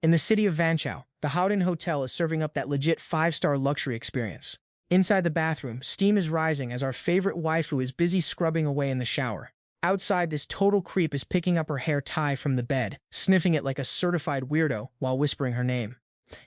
In the city of Vanchao, the Howden Hotel is serving up that legit 5-star luxury experience. Inside the bathroom, steam is rising as our favorite waifu is busy scrubbing away in the shower. Outside, this total creep is picking up her hair tie from the bed, sniffing it like a certified weirdo while whispering her name.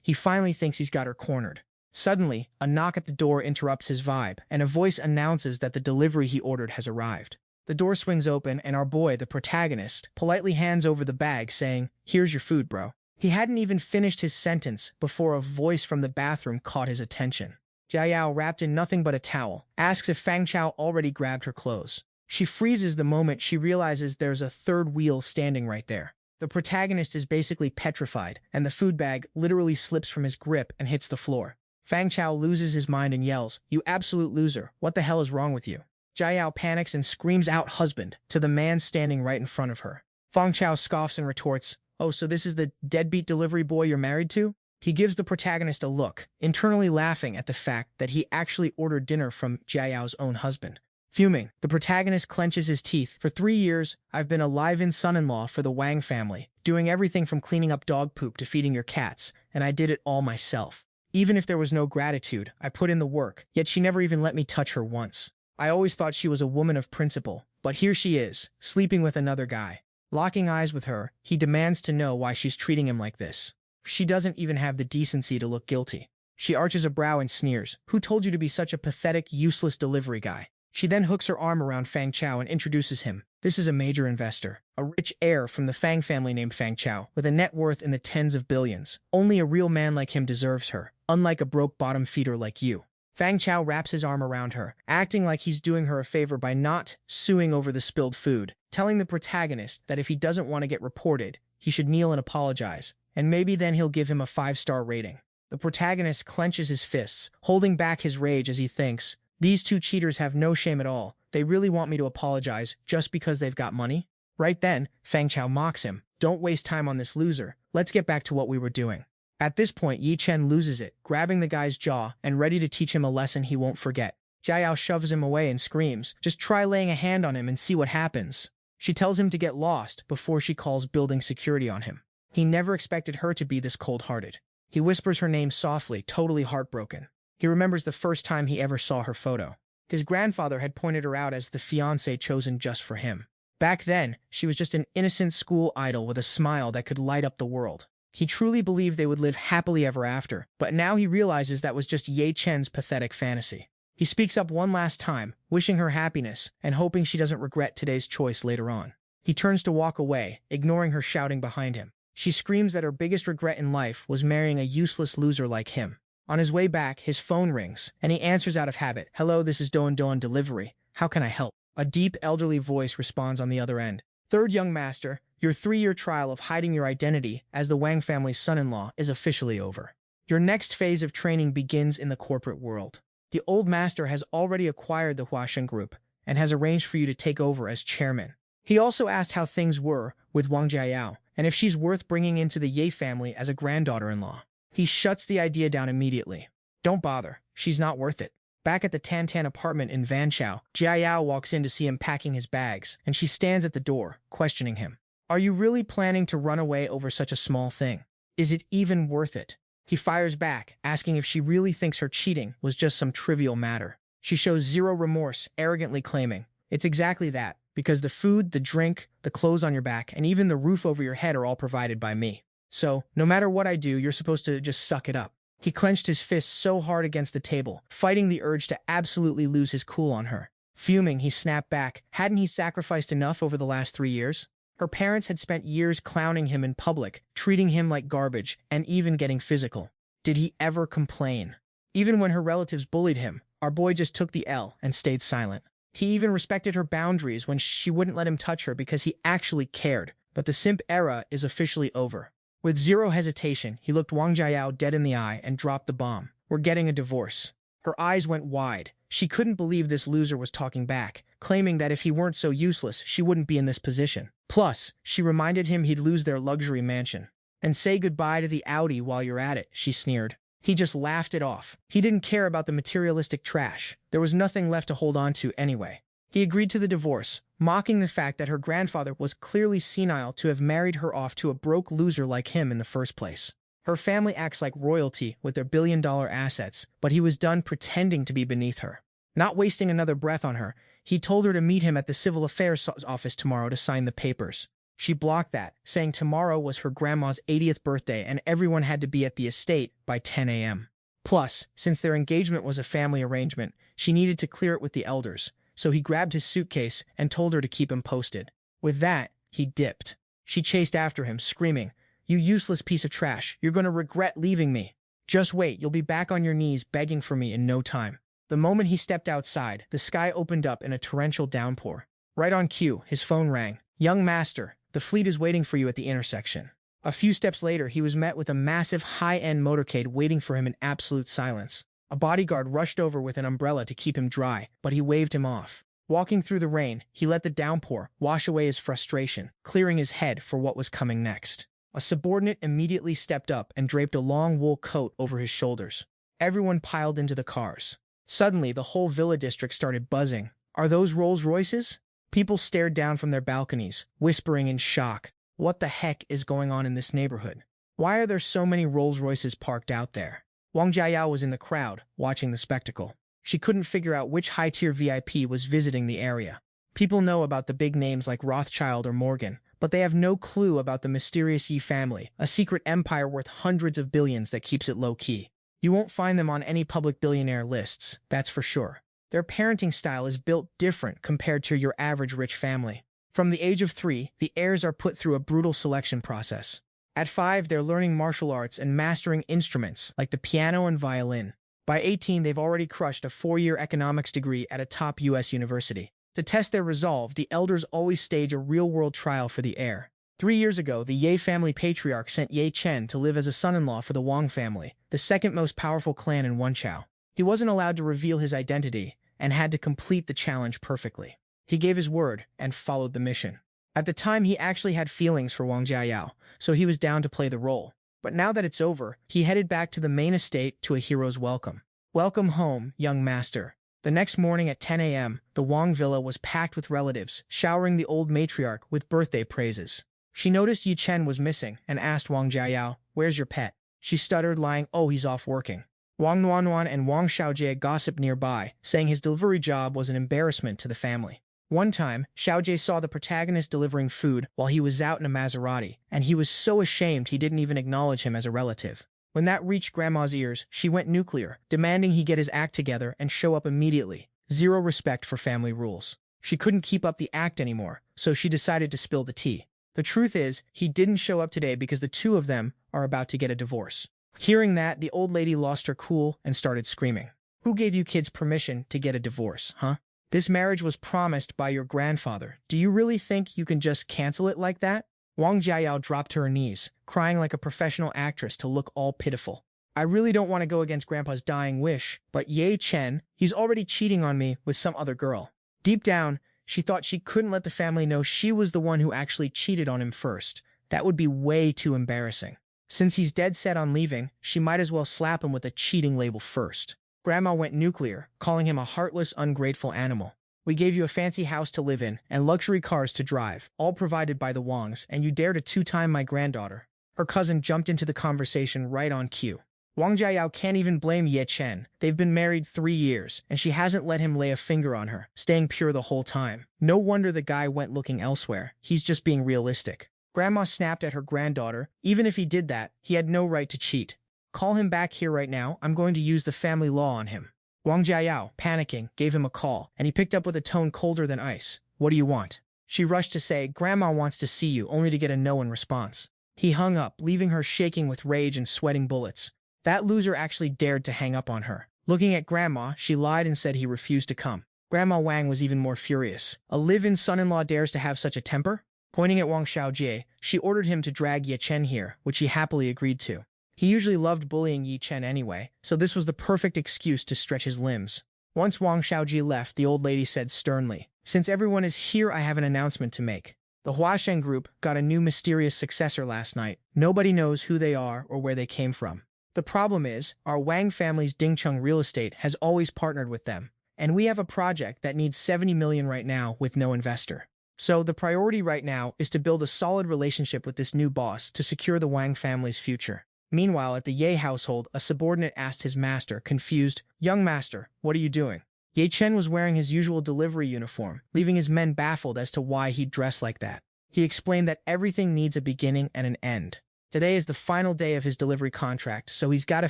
He finally thinks he's got her cornered. Suddenly, a knock at the door interrupts his vibe, and a voice announces that the delivery he ordered has arrived. The door swings open, and our boy, the protagonist, politely hands over the bag, saying, "Here's your food, bro." He hadn't even finished his sentence before a voice from the bathroom caught his attention. Jiayao, wrapped in nothing but a towel, asks if Fang Chao already grabbed her clothes. She freezes the moment she realizes there's a third wheel standing right there. The protagonist is basically petrified, and the food bag literally slips from his grip and hits the floor. Fang Chao loses his mind and yells, "You absolute loser, what the hell is wrong with you?" Jiayao panics and screams out "husband" to the man standing right in front of her. Fang Chao scoffs and retorts, "Oh, so this is the deadbeat delivery boy you're married to?" He gives the protagonist a look, internally laughing at the fact that he actually ordered dinner from Jiayao's own husband. Fuming, the protagonist clenches his teeth. "For 3 years, I've been a live-in son-in-law for the Wang family, doing everything from cleaning up dog poop to feeding your cats, and I did it all myself. Even if there was no gratitude, I put in the work, yet she never even let me touch her once. I always thought she was a woman of principle, but here she is, sleeping with another guy." Locking eyes with her, he demands to know why she's treating him like this. She doesn't even have the decency to look guilty. She arches a brow and sneers, "Who told you to be such a pathetic, useless delivery guy?" She then hooks her arm around Fang Chao and introduces him. This is a major investor, a rich heir from the Fang family named Fang Chao, with a net worth in the tens of billions. Only a real man like him deserves her, unlike a broke bottom feeder like you. Fang Chao wraps his arm around her, acting like he's doing her a favor by not suing over the spilled food, telling the protagonist that if he doesn't want to get reported, he should kneel and apologize, and maybe then he'll give him a 5-star rating. The protagonist clenches his fists, holding back his rage as he thinks, "These two cheaters have no shame at all. They really want me to apologize just because they've got money?" Right then, Fang Chao mocks him, "Don't waste time on this loser. Let's get back to what we were doing." At this point, Yi Chen loses it, grabbing the guy's jaw and ready to teach him a lesson he won't forget. Jiayao shoves him away and screams, "Just try laying a hand on him and see what happens." She tells him to get lost before she calls building security on him. He never expected her to be this cold-hearted. He whispers her name softly, totally heartbroken. He remembers the first time he ever saw her photo. His grandfather had pointed her out as the fiancée chosen just for him. Back then, she was just an innocent school idol with a smile that could light up the world. He truly believed they would live happily ever after, but now he realizes that was just Ye Chen's pathetic fantasy. He speaks up one last time, wishing her happiness and hoping she doesn't regret today's choice later on. He turns to walk away, ignoring her shouting behind him. She screams that her biggest regret in life was marrying a useless loser like him. On his way back, his phone rings, and he answers out of habit. "Hello, this is Doan Doan Delivery. How can I help?" A deep, elderly voice responds on the other end. "Third young master, your 3-year trial of hiding your identity as the Wang family's son-in-law is officially over. Your next phase of training begins in the corporate world. The old master has already acquired the Huashen Group and has arranged for you to take over as chairman." He also asked how things were with Wang Jiayao and if she's worth bringing into the Ye family as a granddaughter-in-law. He shuts the idea down immediately. "Don't bother. She's not worth it." Back at the Tantan apartment in Vanchao, Jiayao walks in to see him packing his bags, and she stands at the door, questioning him. "Are you really planning to run away over such a small thing? Is it even worth it?" He fires back, asking if she really thinks her cheating was just some trivial matter. She shows zero remorse, arrogantly claiming, "It's exactly that, because the food, the drink, the clothes on your back, and even the roof over your head are all provided by me. So, no matter what I do, you're supposed to just suck it up." He clenched his fists so hard against the table, fighting the urge to absolutely lose his cool on her. Fuming, he snapped back. Hadn't he sacrificed enough over the last 3 years? Her parents had spent years clowning him in public, treating him like garbage, and even getting physical. Did he ever complain? Even when her relatives bullied him, our boy just took the L and stayed silent. He even respected her boundaries when she wouldn't let him touch her because he actually cared. But the simp era is officially over. With zero hesitation, he looked Wang Jiayao dead in the eye and dropped the bomb. "We're getting a divorce." Her eyes went wide. She couldn't believe this loser was talking back, claiming that if he weren't so useless, she wouldn't be in this position. Plus, she reminded him he'd lose their luxury mansion. "And say goodbye to the Audi while you're at it," she sneered. He just laughed it off. He didn't care about the materialistic trash. There was nothing left to hold on to anyway. He agreed to the divorce, mocking the fact that her grandfather was clearly senile to have married her off to a broke loser like him in the first place. Her family acts like royalty with their billion-dollar assets, but he was done pretending to be beneath her. Not wasting another breath on her, he told her to meet him at the civil affairs office tomorrow to sign the papers. She blocked that, saying tomorrow was her grandma's 80th birthday and everyone had to be at the estate by 10 a.m. Plus, since their engagement was a family arrangement, she needed to clear it with the elders, so he grabbed his suitcase and told her to keep him posted. With that, he dipped. She chased after him, screaming, "You useless piece of trash, you're going to regret leaving me. Just wait, you'll be back on your knees begging for me in no time." The moment he stepped outside, the sky opened up in a torrential downpour. Right on cue, his phone rang. "Young master, the fleet is waiting for you at the intersection." A few steps later, he was met with a massive high-end motorcade waiting for him in absolute silence. A bodyguard rushed over with an umbrella to keep him dry, but he waved him off. Walking through the rain, he let the downpour wash away his frustration, clearing his head for what was coming next. A subordinate immediately stepped up and draped a long wool coat over his shoulders. Everyone piled into the cars. Suddenly, the whole villa district started buzzing. "Are those Rolls Royces?" People stared down from their balconies, whispering in shock. What the heck is going on in this neighborhood? Why are there so many Rolls Royces parked out there? Wang Jiayao was in the crowd, watching the spectacle. She couldn't figure out which high-tier VIP was visiting the area. People know about the big names like Rothschild or Morgan, but they have no clue about the mysterious Yi family, a secret empire worth hundreds of billions that keeps it low-key. You won't find them on any public billionaire lists, that's for sure. Their parenting style is built different compared to your average rich family. From the age of 3, the heirs are put through a brutal selection process. At 5, they're learning martial arts and mastering instruments like the piano and violin. By 18, they've already crushed a 4-year economics degree at a top US university. To test their resolve, the elders always stage a real-world trial for the heir. 3 years ago, the Ye family patriarch sent Ye Chen to live as a son-in-law for the Wang family, the second most powerful clan in Wenchao. He wasn't allowed to reveal his identity and had to complete the challenge perfectly. He gave his word and followed the mission. At the time, he actually had feelings for Wang Jiayao, so he was down to play the role. But now that it's over, he headed back to the main estate to a hero's welcome. "Welcome home, young master." The next morning at 10 a.m., the Wang villa was packed with relatives, showering the old matriarch with birthday praises. She noticed Yi Chen was missing and asked Wang Jiayao, "Where's your pet?" She stuttered, lying, "Oh, he's off working." Wang Nuanuan and Wang Xiaojie gossiped nearby, saying his delivery job was an embarrassment to the family. One time, Xiaojie saw the protagonist delivering food while he was out in a Maserati, and he was so ashamed he didn't even acknowledge him as a relative. When that reached Grandma's ears, she went nuclear, demanding he get his act together and show up immediately. Zero respect for family rules. She couldn't keep up the act anymore, so she decided to spill the tea. The truth is, he didn't show up today because the two of them are about to get a divorce. Hearing that, the old lady lost her cool and started screaming. "Who gave you kids permission to get a divorce, huh? This marriage was promised by your grandfather. Do you really think you can just cancel it like that?" Wang Jiayao dropped to her knees, crying like a professional actress to look all pitiful. "I really don't want to go against Grandpa's dying wish, but Ye Chen, he's already cheating on me with some other girl." Deep down, she thought she couldn't let the family know she was the one who actually cheated on him first. That would be way too embarrassing. Since he's dead set on leaving, she might as well slap him with a cheating label first. Grandma went nuclear, calling him a heartless, ungrateful animal. "We gave you a fancy house to live in and luxury cars to drive, all provided by the Wangs, and you dare to two-time my granddaughter." Her cousin jumped into the conversation right on cue. Wang Jiayao can't even blame Ye Chen. They've been married 3 years, and she hasn't let him lay a finger on her, staying pure the whole time. No wonder the guy went looking elsewhere. He's just being realistic. Grandma snapped at her granddaughter. Even if he did that, he had no right to cheat. "Call him back here right now. I'm going to use the family law on him." Wang Jiayao, panicking, gave him a call, and he picked up with a tone colder than ice. "What do you want?" She rushed to say, "Grandma wants to see you," only to get a no in response. He hung up, leaving her shaking with rage and sweating bullets. That loser actually dared to hang up on her. Looking at Grandma, she lied and said he refused to come. Grandma Wang was even more furious. A live-in son-in-law dares to have such a temper? Pointing at Wang Xiaojie, she ordered him to drag Ye Chen here, which he happily agreed to. He usually loved bullying Yi Chen anyway, so this was the perfect excuse to stretch his limbs. Once Wang Xiaojie left, the old lady said sternly, "Since everyone is here, I have an announcement to make. The Huasheng Group got a new mysterious successor last night. Nobody knows who they are or where they came from. The problem is, our Wang family's Dingcheng real estate has always partnered with them, and we have a project that needs 70 million right now with no investor. So the priority right now is to build a solid relationship with this new boss to secure the Wang family's future. Meanwhile, at the Ye household, a subordinate asked his master, confused, "Young master, what are you doing?" Ye Chen was wearing his usual delivery uniform, leaving his men baffled as to why he'd dress like that. He explained that everything needs a beginning and an end. Today is the final day of his delivery contract, so he's got to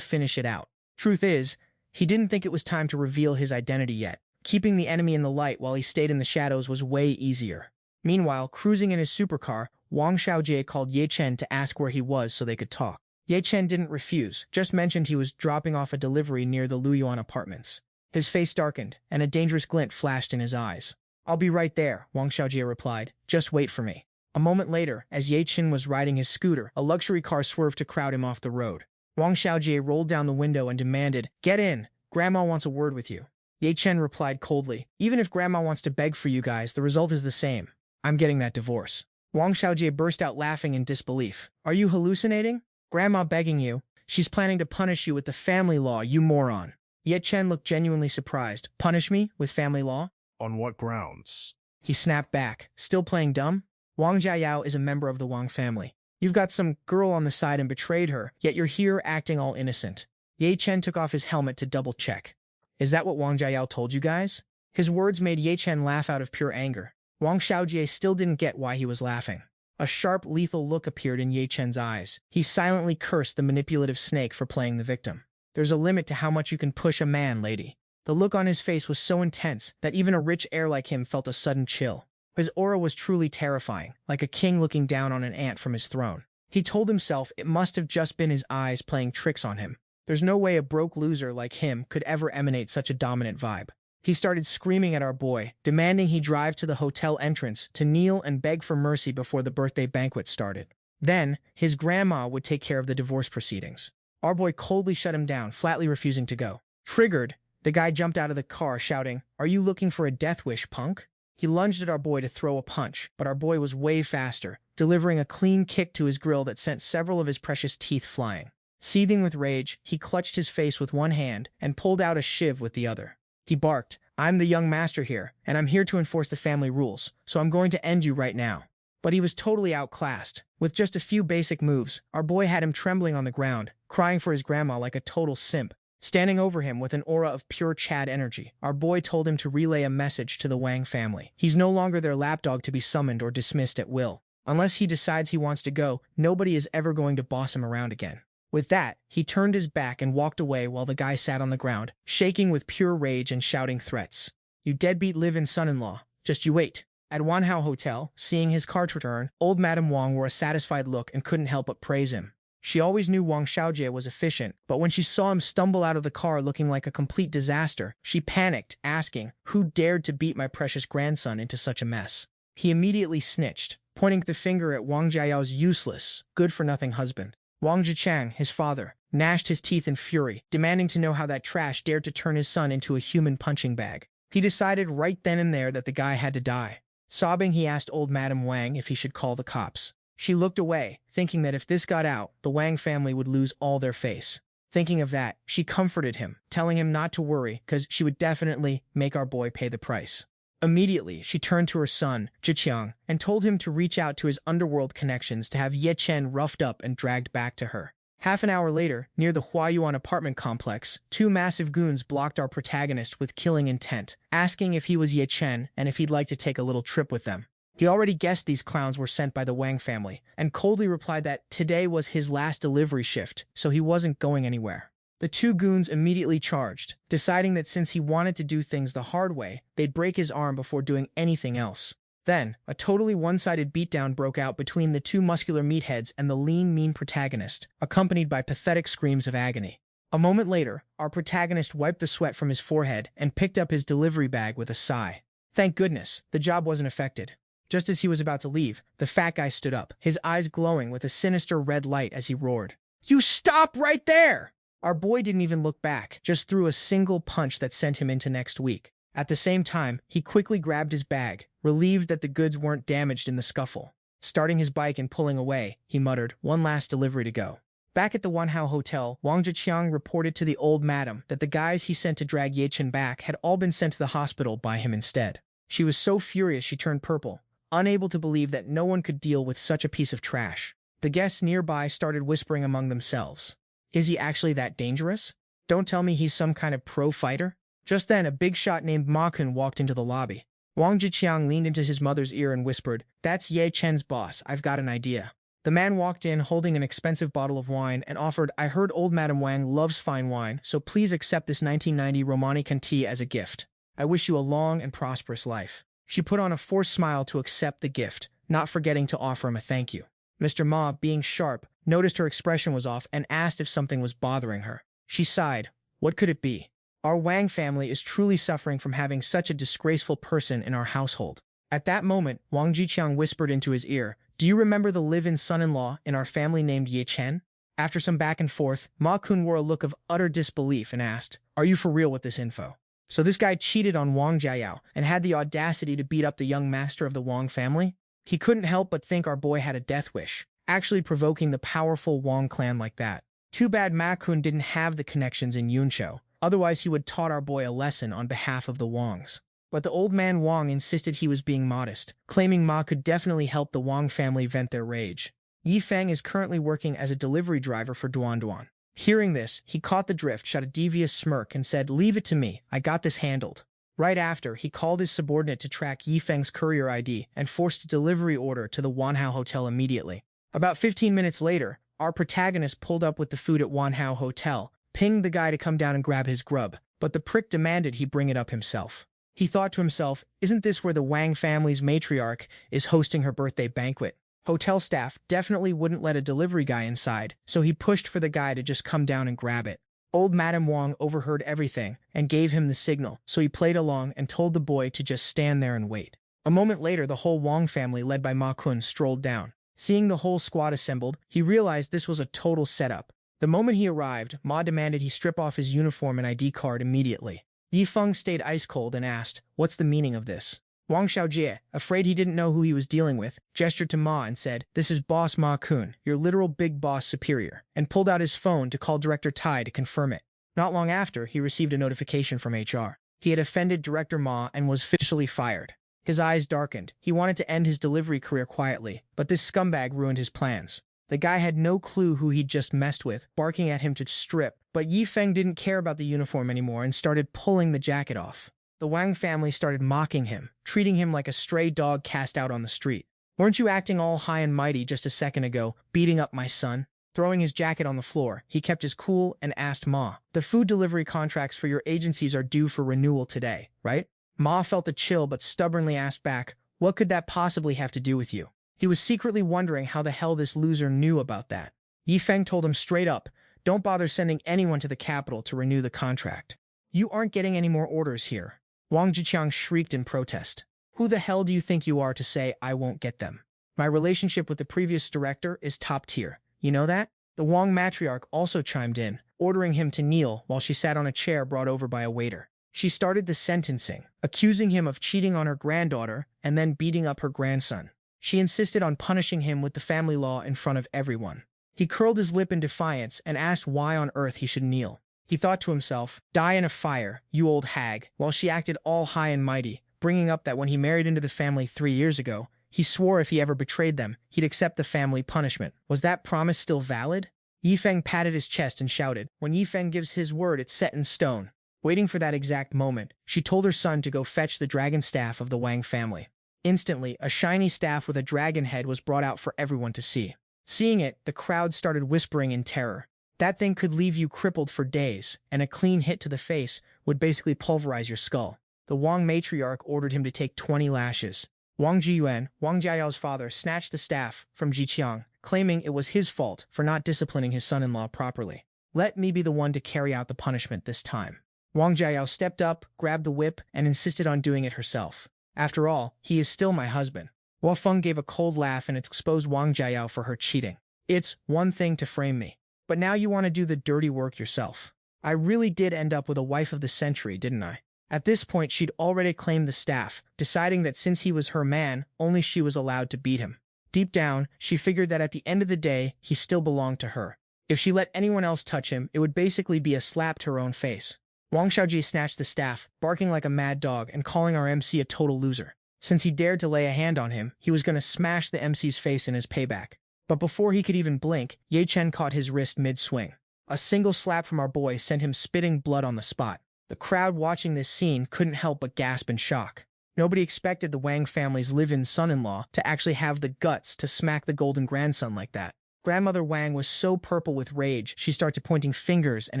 finish it out. Truth is, he didn't think it was time to reveal his identity yet. Keeping the enemy in the light while he stayed in the shadows was way easier. Meanwhile, cruising in his supercar, Wang Xiaojie called Ye Chen to ask where he was so they could talk. Ye Chen didn't refuse, just mentioned he was dropping off a delivery near the Luyuan apartments. His face darkened, and a dangerous glint flashed in his eyes. "I'll be right there," Wang Xiaojie replied. "Just wait for me." A moment later, as Ye Chen was riding his scooter, a luxury car swerved to crowd him off the road. Wang Xiaojie rolled down the window and demanded, "Get in! Grandma wants a word with you." Ye Chen replied coldly, "Even if Grandma wants to beg for you guys, the result is the same. I'm getting that divorce." Wang Xiaojie burst out laughing in disbelief. "Are you hallucinating? Grandma begging you? She's planning to punish you with the family law, you moron." Ye Chen looked genuinely surprised. "Punish me with family law?" On what grounds? He snapped back, still playing dumb. "Wang Jiayao is a member of the Wang family. You've got some girl on the side and betrayed her, yet you're here acting all innocent." Ye Chen took off his helmet to double-check. "Is that what Wang Jiayao told you guys?" His words made Ye Chen laugh out of pure anger. Wang Xiaojie still didn't get why he was laughing. A sharp, lethal look appeared in Ye Chen's eyes. He silently cursed the manipulative snake for playing the victim. "There's a limit to how much you can push a man, lady." The look on his face was so intense that even a rich heir like him felt a sudden chill. His aura was truly terrifying, like a king looking down on an ant from his throne. He told himself it must have just been his eyes playing tricks on him. There's no way a broke loser like him could ever emanate such a dominant vibe. He started screaming at our boy, demanding he drive to the hotel entrance to kneel and beg for mercy before the birthday banquet started. Then, his grandma would take care of the divorce proceedings. Our boy coldly shut him down, flatly refusing to go. Triggered, the guy jumped out of the car, shouting, "Are you looking for a death wish, punk?" He lunged at our boy to throw a punch, but our boy was way faster, delivering a clean kick to his grill that sent several of his precious teeth flying. Seething with rage, he clutched his face with one hand and pulled out a shiv with the other. He barked, "I'm the young master here, and I'm here to enforce the family rules, so I'm going to end you right now." But he was totally outclassed. With just a few basic moves, our boy had him trembling on the ground, crying for his grandma like a total simp. Standing over him with an aura of pure Chad energy, our boy told him to relay a message to the Wang family. He's no longer their lapdog to be summoned or dismissed at will. Unless he decides he wants to go, nobody is ever going to boss him around again. With that, he turned his back and walked away while the guy sat on the ground, shaking with pure rage and shouting threats. "You deadbeat live-in son-in-law. Just you wait." At Wanhao Hotel, seeing his card return, old Madame Wang wore a satisfied look and couldn't help but praise him. She always knew Wang Xiaojie was efficient, but when she saw him stumble out of the car looking like a complete disaster, she panicked, asking, "Who dared to beat my precious grandson into such a mess?" He immediately snitched, pointing the finger at Wang Jiayao's useless, good-for-nothing husband. Wang Zhichang, his father, gnashed his teeth in fury, demanding to know how that trash dared to turn his son into a human punching bag. He decided right then and there that the guy had to die. Sobbing, he asked old Madame Wang if he should call the cops. She looked away, thinking that if this got out, the Wang family would lose all their face. Thinking of that, she comforted him, telling him not to worry, because she would definitely make our boy pay the price. Immediately, she turned to her son, Zhiqiang, and told him to reach out to his underworld connections to have Ye Chen roughed up and dragged back to her. Half an hour later, near the Huayuan apartment complex, two massive goons blocked our protagonist with killing intent, asking if he was Ye Chen and if he'd like to take a little trip with them. He already guessed these clowns were sent by the Wang family, and coldly replied that today was his last delivery shift, so he wasn't going anywhere. The two goons immediately charged, deciding that since he wanted to do things the hard way, they'd break his arm before doing anything else. Then, a totally one-sided beatdown broke out between the two muscular meatheads and the lean, mean protagonist, accompanied by pathetic screams of agony. A moment later, our protagonist wiped the sweat from his forehead and picked up his delivery bag with a sigh. Thank goodness, the job wasn't affected. Just as he was about to leave, the fat guy stood up, his eyes glowing with a sinister red light as he roared, "You stop right there!" Our boy didn't even look back, just threw a single punch that sent him into next week. At the same time, he quickly grabbed his bag, relieved that the goods weren't damaged in the scuffle. Starting his bike and pulling away, he muttered, "One last delivery to go." Back at the Wanhao Hotel, Wang Zhiqiang reported to the old madam that the guys he sent to drag Ye Chen back had all been sent to the hospital by him instead. She was so furious she turned purple, unable to believe that no one could deal with such a piece of trash. The guests nearby started whispering among themselves. Is he actually that dangerous? Don't tell me he's some kind of pro fighter? Just then, a big shot named Ma Kun walked into the lobby. Wang Zhiqiang leaned into his mother's ear and whispered, "That's Ye Chen's boss. I've got an idea." The man walked in holding an expensive bottle of wine and offered, "I heard old Madam Wang loves fine wine, so please accept this 1990 Romani Conti as a gift. I wish you a long and prosperous life." She put on a forced smile to accept the gift, not forgetting to offer him a thank you. Mr. Ma, being sharp, noticed her expression was off and asked if something was bothering her. She sighed. What could it be? Our Wang family is truly suffering from having such a disgraceful person in our household. At that moment, Wang Zhiqiang whispered into his ear, "Do you remember the live-in son-in-law in our family named Ye Chen?" After some back and forth, Ma Kun wore a look of utter disbelief and asked, "Are you for real with this info?" So this guy cheated on Wang Jiayao and had the audacity to beat up the young master of the Wang family? He couldn't help but think our boy had a death wish, actually provoking the powerful Wang clan like that. Too bad Ma Kun didn't have the connections in Yunqiu, otherwise he would taught our boy a lesson on behalf of the Wangs. But the old man Wang insisted he was being modest, claiming Ma could definitely help the Wang family vent their rage. Yi Feng is currently working as a delivery driver for Duan. Hearing this, he caught the drift, shot a devious smirk, and said, "Leave it to me, I got this handled." Right after, he called his subordinate to track Yi Feng's courier ID and forced a delivery order to the Wanhao Hotel immediately. About 15 minutes later, our protagonist pulled up with the food at Wanhao Hotel, pinged the guy to come down and grab his grub, but the prick demanded he bring it up himself. He thought to himself, isn't this where the Wang family's matriarch is hosting her birthday banquet? Hotel staff definitely wouldn't let a delivery guy inside, so he pushed for the guy to just come down and grab it. Old Madam Wang overheard everything and gave him the signal, so he played along and told the boy to just stand there and wait. A moment later, the whole Wang family, led by Ma Kun, strolled down. Seeing the whole squad assembled, he realized this was a total setup. The moment he arrived, Ma demanded he strip off his uniform and ID card immediately. Yi Feng stayed ice cold and asked, "What's the meaning of this?" Wang Xiaojie, afraid he didn't know who he was dealing with, gestured to Ma and said, "This is Boss Ma Kun, your literal big boss superior," and pulled out his phone to call Director Tai to confirm it. Not long after, he received a notification from HR. He had offended Director Ma and was officially fired. His eyes darkened. He wanted to end his delivery career quietly, but this scumbag ruined his plans. The guy had no clue who he'd just messed with, barking at him to strip, but Yi Feng didn't care about the uniform anymore and started pulling the jacket off. The Wang family started mocking him, treating him like a stray dog cast out on the street. "Weren't you acting all high and mighty just a second ago, beating up my son?" Throwing his jacket on the floor, he kept his cool and asked Ma, "The food delivery contracts for your agencies are due for renewal today, right?" Ma felt a chill but stubbornly asked back, "What could that possibly have to do with you?" He was secretly wondering how the hell this loser knew about that. Yi Feng told him straight up, "Don't bother sending anyone to the capital to renew the contract. You aren't getting any more orders here." Wang Zhiqiang shrieked in protest. "Who the hell do you think you are to say I won't get them? My relationship with the previous director is top tier. You know that?" The Wang matriarch also chimed in, ordering him to kneel while she sat on a chair brought over by a waiter. She started the sentencing, accusing him of cheating on her granddaughter and then beating up her grandson. She insisted on punishing him with the family law in front of everyone. He curled his lip in defiance and asked why on earth he should kneel. He thought to himself, "Die in a fire, you old hag," while she acted all high and mighty, bringing up that when he married into the family 3 years ago, he swore if he ever betrayed them, he'd accept the family punishment. Was that promise still valid? Yi Feng patted his chest and shouted, "When Yi Feng gives his word, it's set in stone." Waiting for that exact moment, she told her son to go fetch the dragon staff of the Wang family. Instantly, a shiny staff with a dragon head was brought out for everyone to see. Seeing it, the crowd started whispering in terror. That thing could leave you crippled for days, and a clean hit to the face would basically pulverize your skull. The Wang matriarch ordered him to take 20 lashes. Wang Jiyuan, Wang Jiayao's father, snatched the staff from Zhiqiang, claiming it was his fault for not disciplining his son-in-law properly. "Let me be the one to carry out the punishment this time." Wang Jiayao stepped up, grabbed the whip, and insisted on doing it herself. "After all, he is still my husband." Hua Feng gave a cold laugh and exposed Wang Jiayao for her cheating. "It's one thing to frame me, but now you want to do the dirty work yourself. I really did end up with a wife of the century, didn't I?" At this point, she'd already claimed the staff, deciding that since he was her man, only she was allowed to beat him. Deep down, she figured that at the end of the day, he still belonged to her. If she let anyone else touch him, it would basically be a slap to her own face. Wang Xiaojie snatched the staff, barking like a mad dog and calling our MC a total loser. Since he dared to lay a hand on him, he was going to smash the MC's face in his payback. But before he could even blink, Ye Chen caught his wrist mid-swing. A single slap from our boy sent him spitting blood on the spot. The crowd watching this scene couldn't help but gasp in shock. Nobody expected the Wang family's live-in son-in-law to actually have the guts to smack the golden grandson like that. Grandmother Wang was so purple with rage, she started pointing fingers and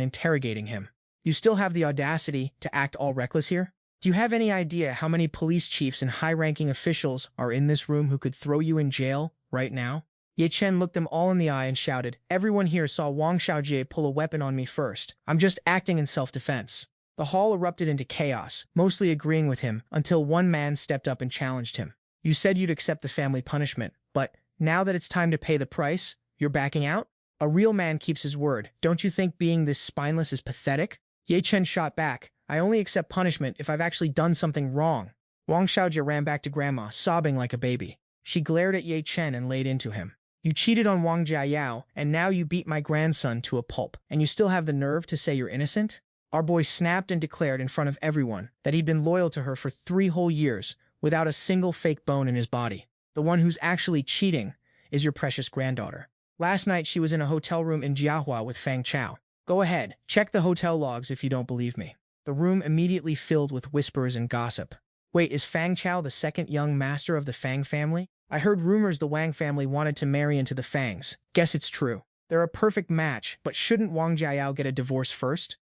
interrogating him. You still have the audacity to act all reckless here? Do you have any idea how many police chiefs and high-ranking officials are in this room who could throw you in jail right now? Ye Chen looked them all in the eye and shouted, "Everyone here saw Wang Xiaojie pull a weapon on me first. I'm just acting in self-defense." The hall erupted into chaos, mostly agreeing with him, until one man stepped up and challenged him. "You said you'd accept the family punishment, but now that it's time to pay the price, you're backing out? A real man keeps his word. Don't you think being this spineless is pathetic?" Ye Chen shot back, "I only accept punishment if I've actually done something wrong." Wang Xiaojie ran back to Grandma, sobbing like a baby. She glared at Ye Chen and laid into him. "You cheated on Wang Jiayao, and now you beat my grandson to a pulp, and you still have the nerve to say you're innocent?" Our boy snapped and declared in front of everyone that he'd been loyal to her for 3 whole years, without a single fake bone in his body. The one who's actually cheating is your precious granddaughter. Last night she was in a hotel room in Donghua with Fang Chao. Go ahead, check the hotel logs if you don't believe me. The room immediately filled with whispers and gossip. Wait, is Fang Chao the second young master of the Fang family? I heard rumors the Wang family wanted to marry into the Fangs. Guess it's true. They're a perfect match, but shouldn't Wang Jiayao get a divorce first?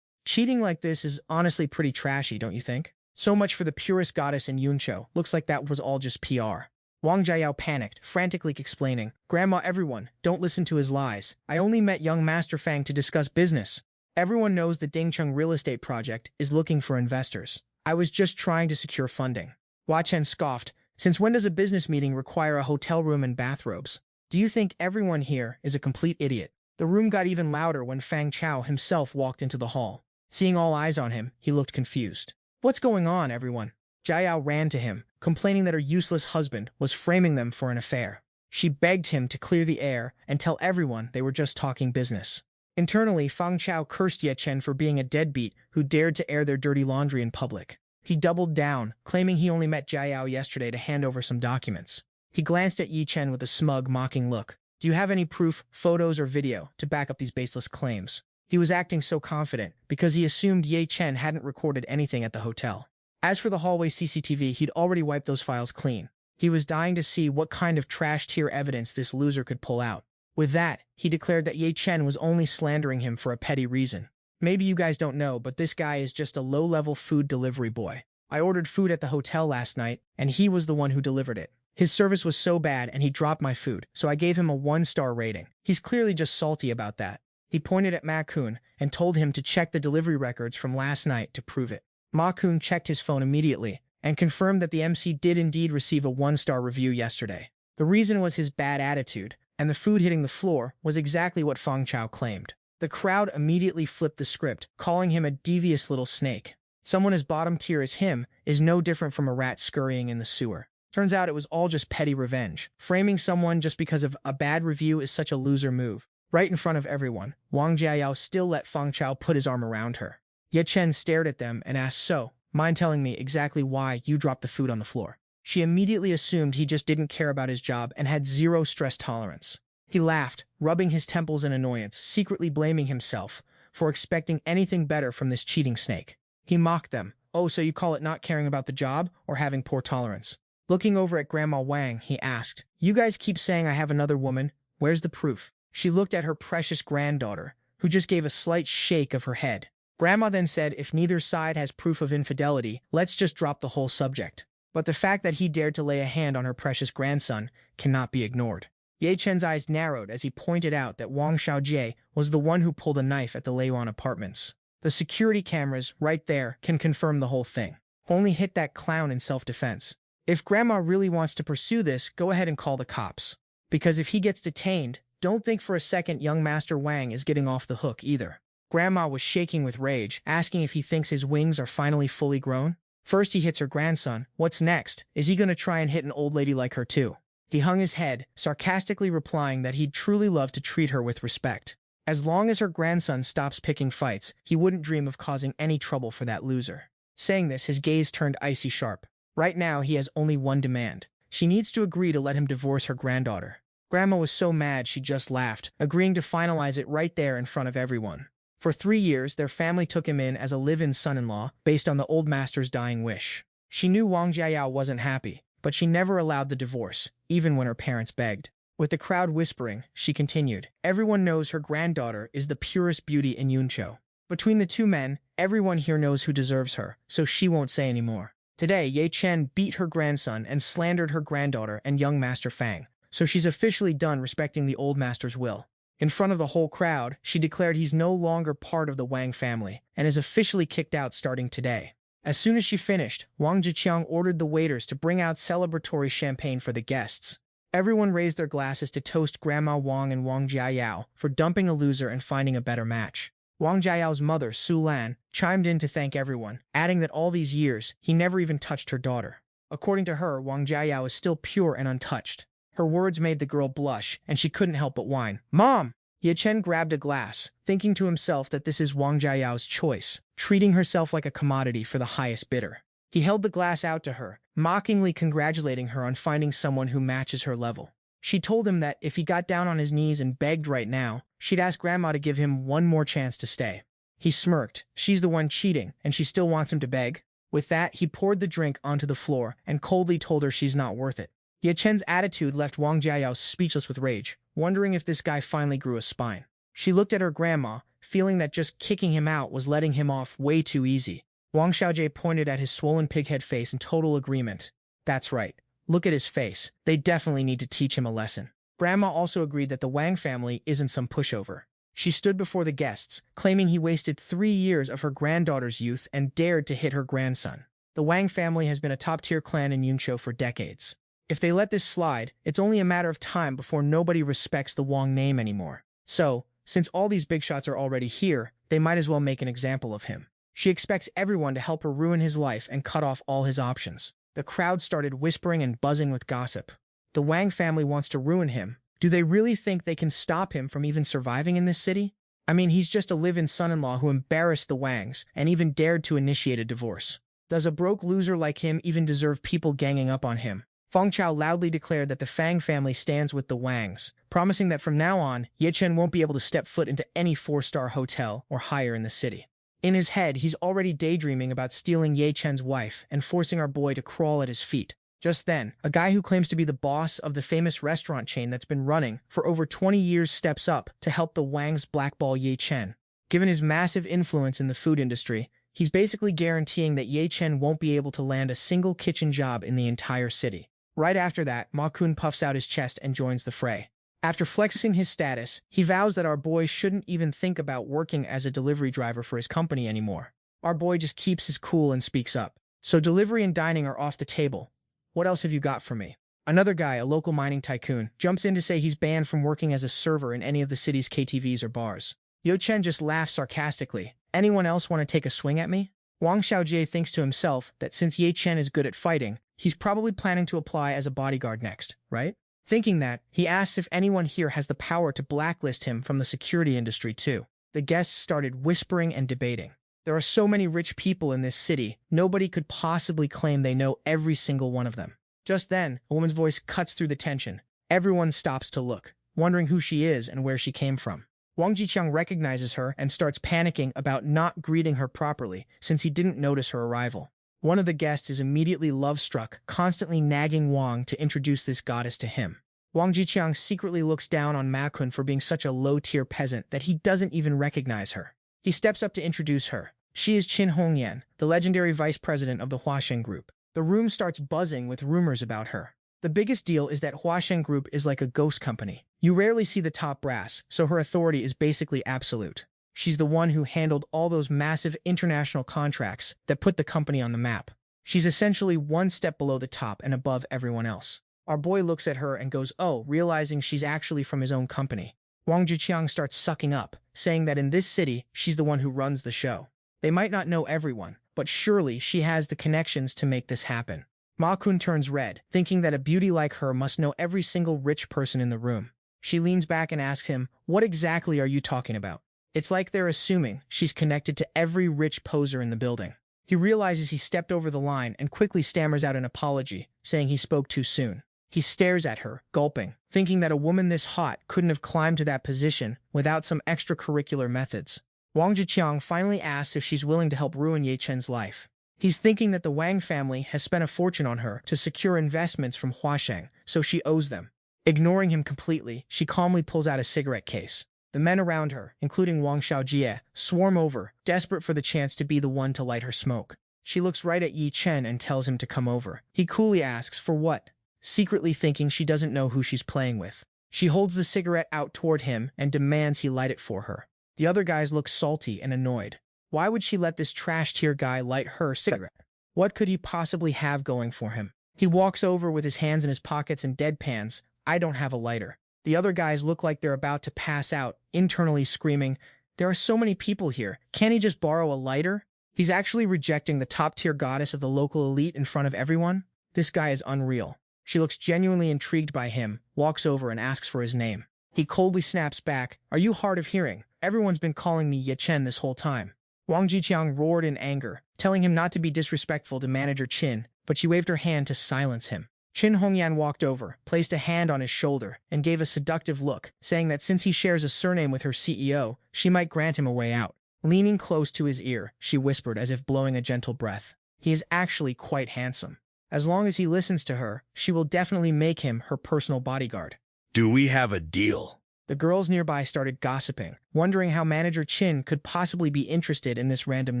Cheating like this is honestly pretty trashy, don't you think? So much for the purest goddess in Yunqiu. Looks like that was all just PR. Wang Jiayao panicked, frantically explaining, "Grandma, everyone, don't listen to his lies. I only met young Master Fang to discuss business. Everyone knows the Dingcheng real estate project is looking for investors. I was just trying to secure funding." Hua Chen scoffed, "Since when does a business meeting require a hotel room and bathrobes? Do you think everyone here is a complete idiot?" The room got even louder when Fang Chao himself walked into the hall. Seeing all eyes on him, he looked confused. "What's going on, everyone?" Jiayao ran to him, complaining that her useless husband was framing them for an affair. She begged him to clear the air and tell everyone they were just talking business. Internally, Fang Chao cursed Ye Chen for being a deadbeat who dared to air their dirty laundry in public. He doubled down, claiming he only met Jiayao yesterday to hand over some documents. He glanced at Ye Chen with a smug, mocking look. "Do you have any proof, photos, or video to back up these baseless claims?" He was acting so confident because he assumed Ye Chen hadn't recorded anything at the hotel. As for the hallway CCTV, he'd already wiped those files clean. He was dying to see what kind of trash-tier evidence this loser could pull out. With that, he declared that Ye Chen was only slandering him for a petty reason. "Maybe you guys don't know, but this guy is just a low-level food delivery boy. I ordered food at the hotel last night, and he was the one who delivered it. His service was so bad and he dropped my food, so I gave him a 1-star rating. He's clearly just salty about that." He pointed at Ma Kun and told him to check the delivery records from last night to prove it. Ma Kun checked his phone immediately and confirmed that the MC did indeed receive a 1-star review yesterday. The reason was his bad attitude, and the food hitting the floor was exactly what Fang Chao claimed. The crowd immediately flipped the script, calling him a devious little snake. Someone as bottom tier as him is no different from a rat scurrying in the sewer. Turns out it was all just petty revenge. Framing someone just because of a bad review is such a loser move. Right in front of everyone, Wang Jiayao still let Fang Chao put his arm around her. Ye Chen stared at them and asked, "So, mind telling me exactly why you dropped the food on the floor?" She immediately assumed he just didn't care about his job and had zero stress tolerance. He laughed, rubbing his temples in annoyance, secretly blaming himself for expecting anything better from this cheating snake. He mocked them. "Oh, so you call it not caring about the job or having poor tolerance?" Looking over at Grandma Wang, he asked, "You guys keep saying I have another woman. Where's the proof?" She looked at her precious granddaughter, who just gave a slight shake of her head. Grandma then said, "If neither side has proof of infidelity, let's just drop the whole subject." But the fact that he dared to lay a hand on her precious grandson cannot be ignored. Ye Chen's eyes narrowed as he pointed out that Wang Xiaojie was the one who pulled a knife at the Leiyuan apartments. The security cameras, right there, can confirm the whole thing. Only hit that clown in self-defense. If Grandma really wants to pursue this, go ahead and call the cops. Because if he gets detained, don't think for a second young Master Wang is getting off the hook either. Grandma was shaking with rage, asking if he thinks his wings are finally fully grown. First he hits her grandson. What's next? Is he going to try and hit an old lady like her too? He hung his head, sarcastically replying that he'd truly love to treat her with respect. As long as her grandson stops picking fights, he wouldn't dream of causing any trouble for that loser. Saying this, his gaze turned icy sharp. Right now, he has only one demand. She needs to agree to let him divorce her granddaughter. Grandma was so mad she just laughed, agreeing to finalize it right there in front of everyone. For 3 years, their family took him in as a live-in son-in-law based on the old master's dying wish. She knew Wang Jiayao wasn't happy, but she never allowed the divorce, even when her parents begged. With the crowd whispering, she continued, "Everyone knows her granddaughter is the purest beauty in Yunqiu. Between the two men, everyone here knows who deserves her, so she won't say any more." Today, Ye Chen beat her grandson and slandered her granddaughter and young Master Fang, so she's officially done respecting the old master's will. In front of the whole crowd, she declared he's no longer part of the Wang family and is officially kicked out starting today. As soon as she finished, Wang Zhiqiang ordered the waiters to bring out celebratory champagne for the guests. Everyone raised their glasses to toast Grandma Wang and Wang Jiayao for dumping a loser and finding a better match. Wang Jiayao's mother, Su Lan, chimed in to thank everyone, adding that all these years, he never even touched her daughter. According to her, Wang Jiayao is still pure and untouched. Her words made the girl blush, and she couldn't help but whine. "Mom!" Ye Chen grabbed a glass, thinking to himself that this is Wang Jiayao's choice, treating herself like a commodity for the highest bidder. He held the glass out to her, mockingly congratulating her on finding someone who matches her level. She told him that if he got down on his knees and begged right now, she'd ask Grandma to give him one more chance to stay. He smirked. She's the one cheating, and she still wants him to beg? With that, he poured the drink onto the floor and coldly told her she's not worth it. Ye Chen's attitude left Wang Jiayao speechless with rage, wondering if this guy finally grew a spine. She looked at her grandma, feeling that just kicking him out was letting him off way too easy. Wang Xiaojie pointed at his swollen pighead face in total agreement. That's right. Look at his face. They definitely need to teach him a lesson. Grandma also agreed that the Wang family isn't some pushover. She stood before the guests, claiming he wasted 3 years of her granddaughter's youth and dared to hit her grandson. The Wang family has been a top-tier clan in Yunqiu for decades. If they let this slide, it's only a matter of time before nobody respects the Wang name anymore. So, since all these big shots are already here, they might as well make an example of him. She expects everyone to help her ruin his life and cut off all his options. The crowd started whispering and buzzing with gossip. The Wang family wants to ruin him. Do they really think they can stop him from even surviving in this city? I mean, he's just a live-in son-in-law who embarrassed the Wangs and even dared to initiate a divorce. Does a broke loser like him even deserve people ganging up on him? Feng Chao loudly declared that the Fang family stands with the Wangs, promising that from now on, Ye Chen won't be able to step foot into any 4-star hotel or higher in the city. In his head, he's already daydreaming about stealing Ye Chen's wife and forcing our boy to crawl at his feet. Just then, a guy who claims to be the boss of the famous restaurant chain that's been running for over 20 years steps up to help the Wangs blackball Ye Chen. Given his massive influence in the food industry, he's basically guaranteeing that Ye Chen won't be able to land a single kitchen job in the entire city. Right after that, Ma Kun puffs out his chest and joins the fray. After flexing his status, he vows that our boy shouldn't even think about working as a delivery driver for his company anymore. Our boy just keeps his cool and speaks up. So delivery and dining are off the table. What else have you got for me? Another guy, a local mining tycoon, jumps in to say he's banned from working as a server in any of the city's KTVs or bars. Ye Chen just laughs sarcastically. Anyone else want to take a swing at me? Wang Xiaojie thinks to himself that since Ye Chen is good at fighting, he's probably planning to apply as a bodyguard next, right? Thinking that, he asks if anyone here has the power to blacklist him from the security industry too. The guests started whispering and debating. There are so many rich people in this city, nobody could possibly claim they know every single one of them. Just then, a woman's voice cuts through the tension. Everyone stops to look, wondering who she is and where she came from. Wang Jiqiang recognizes her and starts panicking about not greeting her properly since he didn't notice her arrival. One of the guests is immediately love-struck, constantly nagging Wang to introduce this goddess to him. Wang Jiqiang secretly looks down on Ma Kun for being such a low-tier peasant that he doesn't even recognize her. He steps up to introduce her. She is Qin Hongyan, the legendary vice president of the Huasheng Group. The room starts buzzing with rumors about her. The biggest deal is that Huasheng Group is like a ghost company. You rarely see the top brass, so her authority is basically absolute. She's the one who handled all those massive international contracts that put the company on the map. She's essentially one step below the top and above everyone else. Our boy looks at her and goes, oh, realizing she's actually from his own company. Wang Zhiqiang starts sucking up, saying that in this city, she's the one who runs the show. They might not know everyone, but surely she has the connections to make this happen. Ma Kun turns red, thinking that a beauty like her must know every single rich person in the room. She leans back and asks him, "What exactly are you talking about?" It's like they're assuming she's connected to every rich poser in the building. He realizes he stepped over the line and quickly stammers out an apology, saying he spoke too soon. He stares at her, gulping, thinking that a woman this hot couldn't have climbed to that position without some extracurricular methods. Wang Zhiqiang finally asks if she's willing to help ruin Ye Chen's life. He's thinking that the Wang family has spent a fortune on her to secure investments from Huasheng, so she owes them. Ignoring him completely, she calmly pulls out a cigarette case. The men around her, including Wang Xiaojie, swarm over, desperate for the chance to be the one to light her smoke. She looks right at Ye Chen and tells him to come over. He coolly asks for what, secretly thinking she doesn't know who she's playing with. She holds the cigarette out toward him and demands he light it for her. The other guys look salty and annoyed. Why would she let this trash-tier guy light her cigarette? What could he possibly have going for him? He walks over with his hands in his pockets and deadpans, "I don't have a lighter." The other guys look like they're about to pass out, internally screaming, "There are so many people here, can't he just borrow a lighter?" He's actually rejecting the top-tier goddess of the local elite in front of everyone? This guy is unreal. She looks genuinely intrigued by him, walks over and asks for his name. He coldly snaps back, "Are you hard of hearing? Everyone's been calling me Ye Chen this whole time." Wang Zhiqiang roared in anger, telling him not to be disrespectful to Manager Qin, but she waved her hand to silence him. Qin Hongyan walked over, placed a hand on his shoulder, and gave a seductive look, saying that since he shares a surname with her CEO, she might grant him a way out. Leaning close to his ear, she whispered as if blowing a gentle breath, "He is actually quite handsome. As long as he listens to her, she will definitely make him her personal bodyguard." Do we have a deal? The girls nearby started gossiping, wondering how Manager Qin could possibly be interested in this random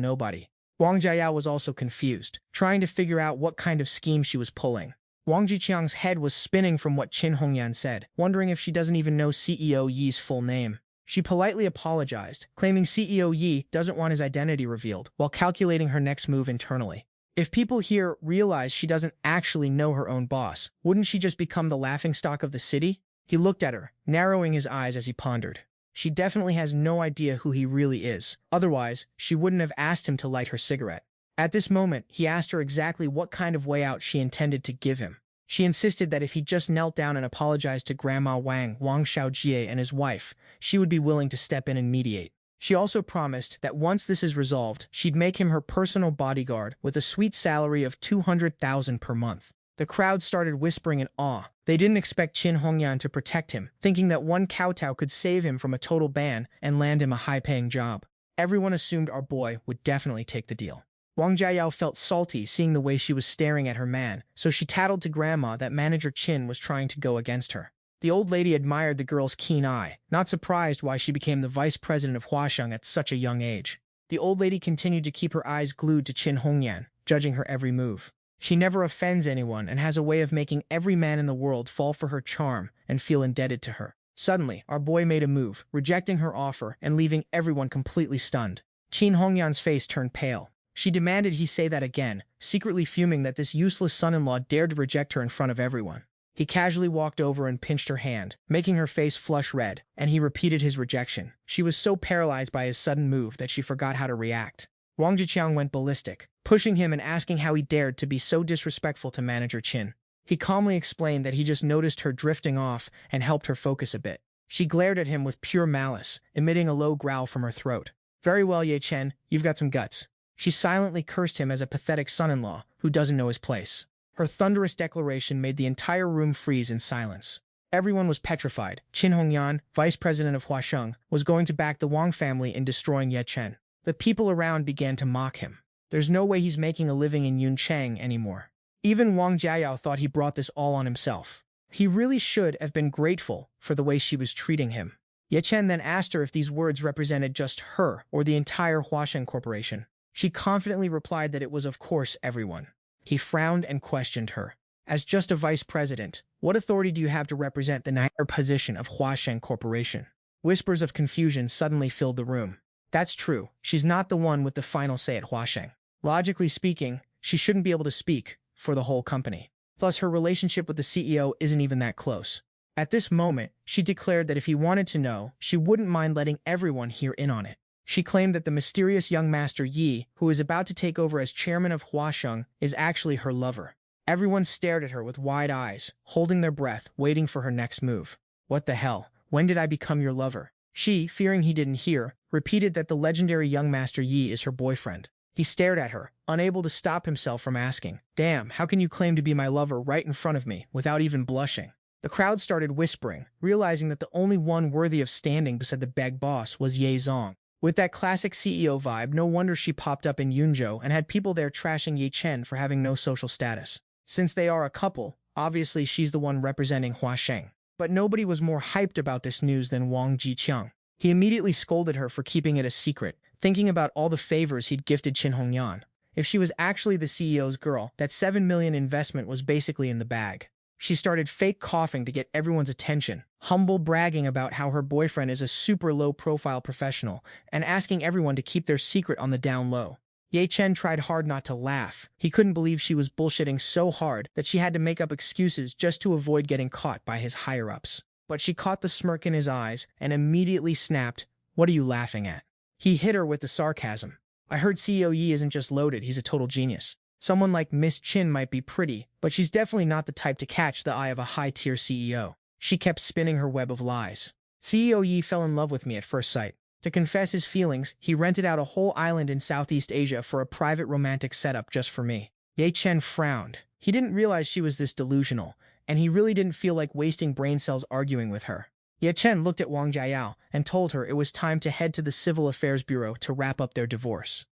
nobody. Wang Jiayao was also confused, trying to figure out what kind of scheme she was pulling. Wang Zhiqiang's head was spinning from what Qin Hongyan said, wondering if she doesn't even know CEO Yi's full name. She politely apologized, claiming CEO Yi doesn't want his identity revealed, while calculating her next move internally. If people here realize she doesn't actually know her own boss, wouldn't she just become the laughingstock of the city? He looked at her, narrowing his eyes as he pondered. She definitely has no idea who he really is. Otherwise, she wouldn't have asked him to light her cigarette. At this moment, he asked her exactly what kind of way out she intended to give him. She insisted that if he just knelt down and apologized to Grandma Wang Xiaojie and his wife, she would be willing to step in and mediate. She also promised that once this is resolved, she'd make him her personal bodyguard with a sweet salary of 200,000 per month. The crowd started whispering in awe. They didn't expect Qin Hongyan to protect him, thinking that one kowtow could save him from a total ban and land him a high-paying job. Everyone assumed our boy would definitely take the deal. Wang Jiayao felt salty seeing the way she was staring at her man, so she tattled to Grandma that Manager Qin was trying to go against her. The old lady admired the girl's keen eye, not surprised why she became the vice president of Huasheng at such a young age. The old lady continued to keep her eyes glued to Qin Hongyan, judging her every move. She never offends anyone and has a way of making every man in the world fall for her charm and feel indebted to her. Suddenly, our boy made a move, rejecting her offer and leaving everyone completely stunned. Qin Hongyan's face turned pale. She demanded he say that again, secretly fuming that this useless son-in-law dared to reject her in front of everyone. He casually walked over and pinched her hand, making her face flush red, and he repeated his rejection. She was so paralyzed by his sudden move that she forgot how to react. Wang Zhiqiang went ballistic, pushing him and asking how he dared to be so disrespectful to Manager Qin. He calmly explained that he just noticed her drifting off and helped her focus a bit. She glared at him with pure malice, emitting a low growl from her throat. "Very well, Ye Chen, you've got some guts." She silently cursed him as a pathetic son-in-law who doesn't know his place. Her thunderous declaration made the entire room freeze in silence. Everyone was petrified. Qin Hongyan, vice president of Huasheng, was going to back the Wang family in destroying Ye Chen. The people around began to mock him. There's no way he's making a living in Yuncheng anymore. Even Wang Jiayao thought he brought this all on himself. He really should have been grateful for the way she was treating him. Ye Chen then asked her if these words represented just her or the entire Huasheng Corporation. She confidently replied that it was of course everyone. He frowned and questioned her. "As just a vice president, what authority do you have to represent the entire position of Huasheng Corporation?" Whispers of confusion suddenly filled the room. That's true, she's not the one with the final say at Huasheng. Logically speaking, she shouldn't be able to speak for the whole company. Plus, her relationship with the CEO isn't even that close. At this moment, she declared that if he wanted to know, she wouldn't mind letting everyone hear in on it. She claimed that the mysterious young master Yi, who is about to take over as chairman of Huasheng, is actually her lover. Everyone stared at her with wide eyes, holding their breath, waiting for her next move. What the hell? when did I become your lover? She, fearing he didn't hear, repeated that the legendary young Master Yi is her boyfriend. He stared at her, unable to stop himself from asking, "Damn, how can you claim to be my lover right in front of me, without even blushing?" The crowd started whispering, realizing that the only one worthy of standing beside the big boss was Ye Zong. With that classic CEO vibe, no wonder she popped up in Yunzhou and had people there trashing Ye Chen for having no social status. Since they are a couple, obviously she's the one representing Hua Sheng. But nobody was more hyped about this news than Wang Jiqiang. He immediately scolded her for keeping it a secret, thinking about all the favors he'd gifted Qin Hongyan. If she was actually the CEO's girl, that 7 million investment was basically in the bag. She started fake coughing to get everyone's attention, humble bragging about how her boyfriend is a super low-profile professional, and asking everyone to keep their secret on the down low. Ye Chen tried hard not to laugh. He couldn't believe she was bullshitting so hard that she had to make up excuses just to avoid getting caught by his higher-ups. But she caught the smirk in his eyes and immediately snapped, "What are you laughing at?" He hit her with the sarcasm. "I heard CEO Yi isn't just loaded, he's a total genius. Someone like Miss Chin might be pretty, but she's definitely not the type to catch the eye of a high-tier CEO." She kept spinning her web of lies. "CEO Yi fell in love with me at first sight. To confess his feelings, he rented out a whole island in Southeast Asia for a private romantic setup just for me." Ye Chen frowned. He didn't realize she was this delusional, and he really didn't feel like wasting brain cells arguing with her. Ye Chen looked at Wang Jiayao and told her it was time to head to the Civil Affairs Bureau to wrap up their divorce.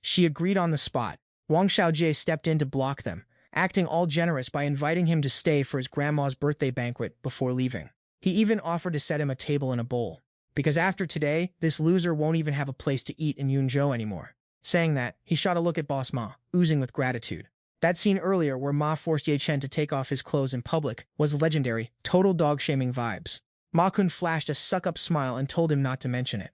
She agreed on the spot. Wang Xiaojie stepped in to block them, acting all generous by inviting him to stay for his grandma's birthday banquet before leaving. He even offered to set him a table and a bowl. Because after today, this loser won't even have a place to eat in Yunzhou anymore. Saying that, he shot a look at Boss Ma, oozing with gratitude. That scene earlier where Ma forced Ye Chen to take off his clothes in public was legendary, total dog-shaming vibes. Ma Kun flashed a suck-up smile and told him not to mention it.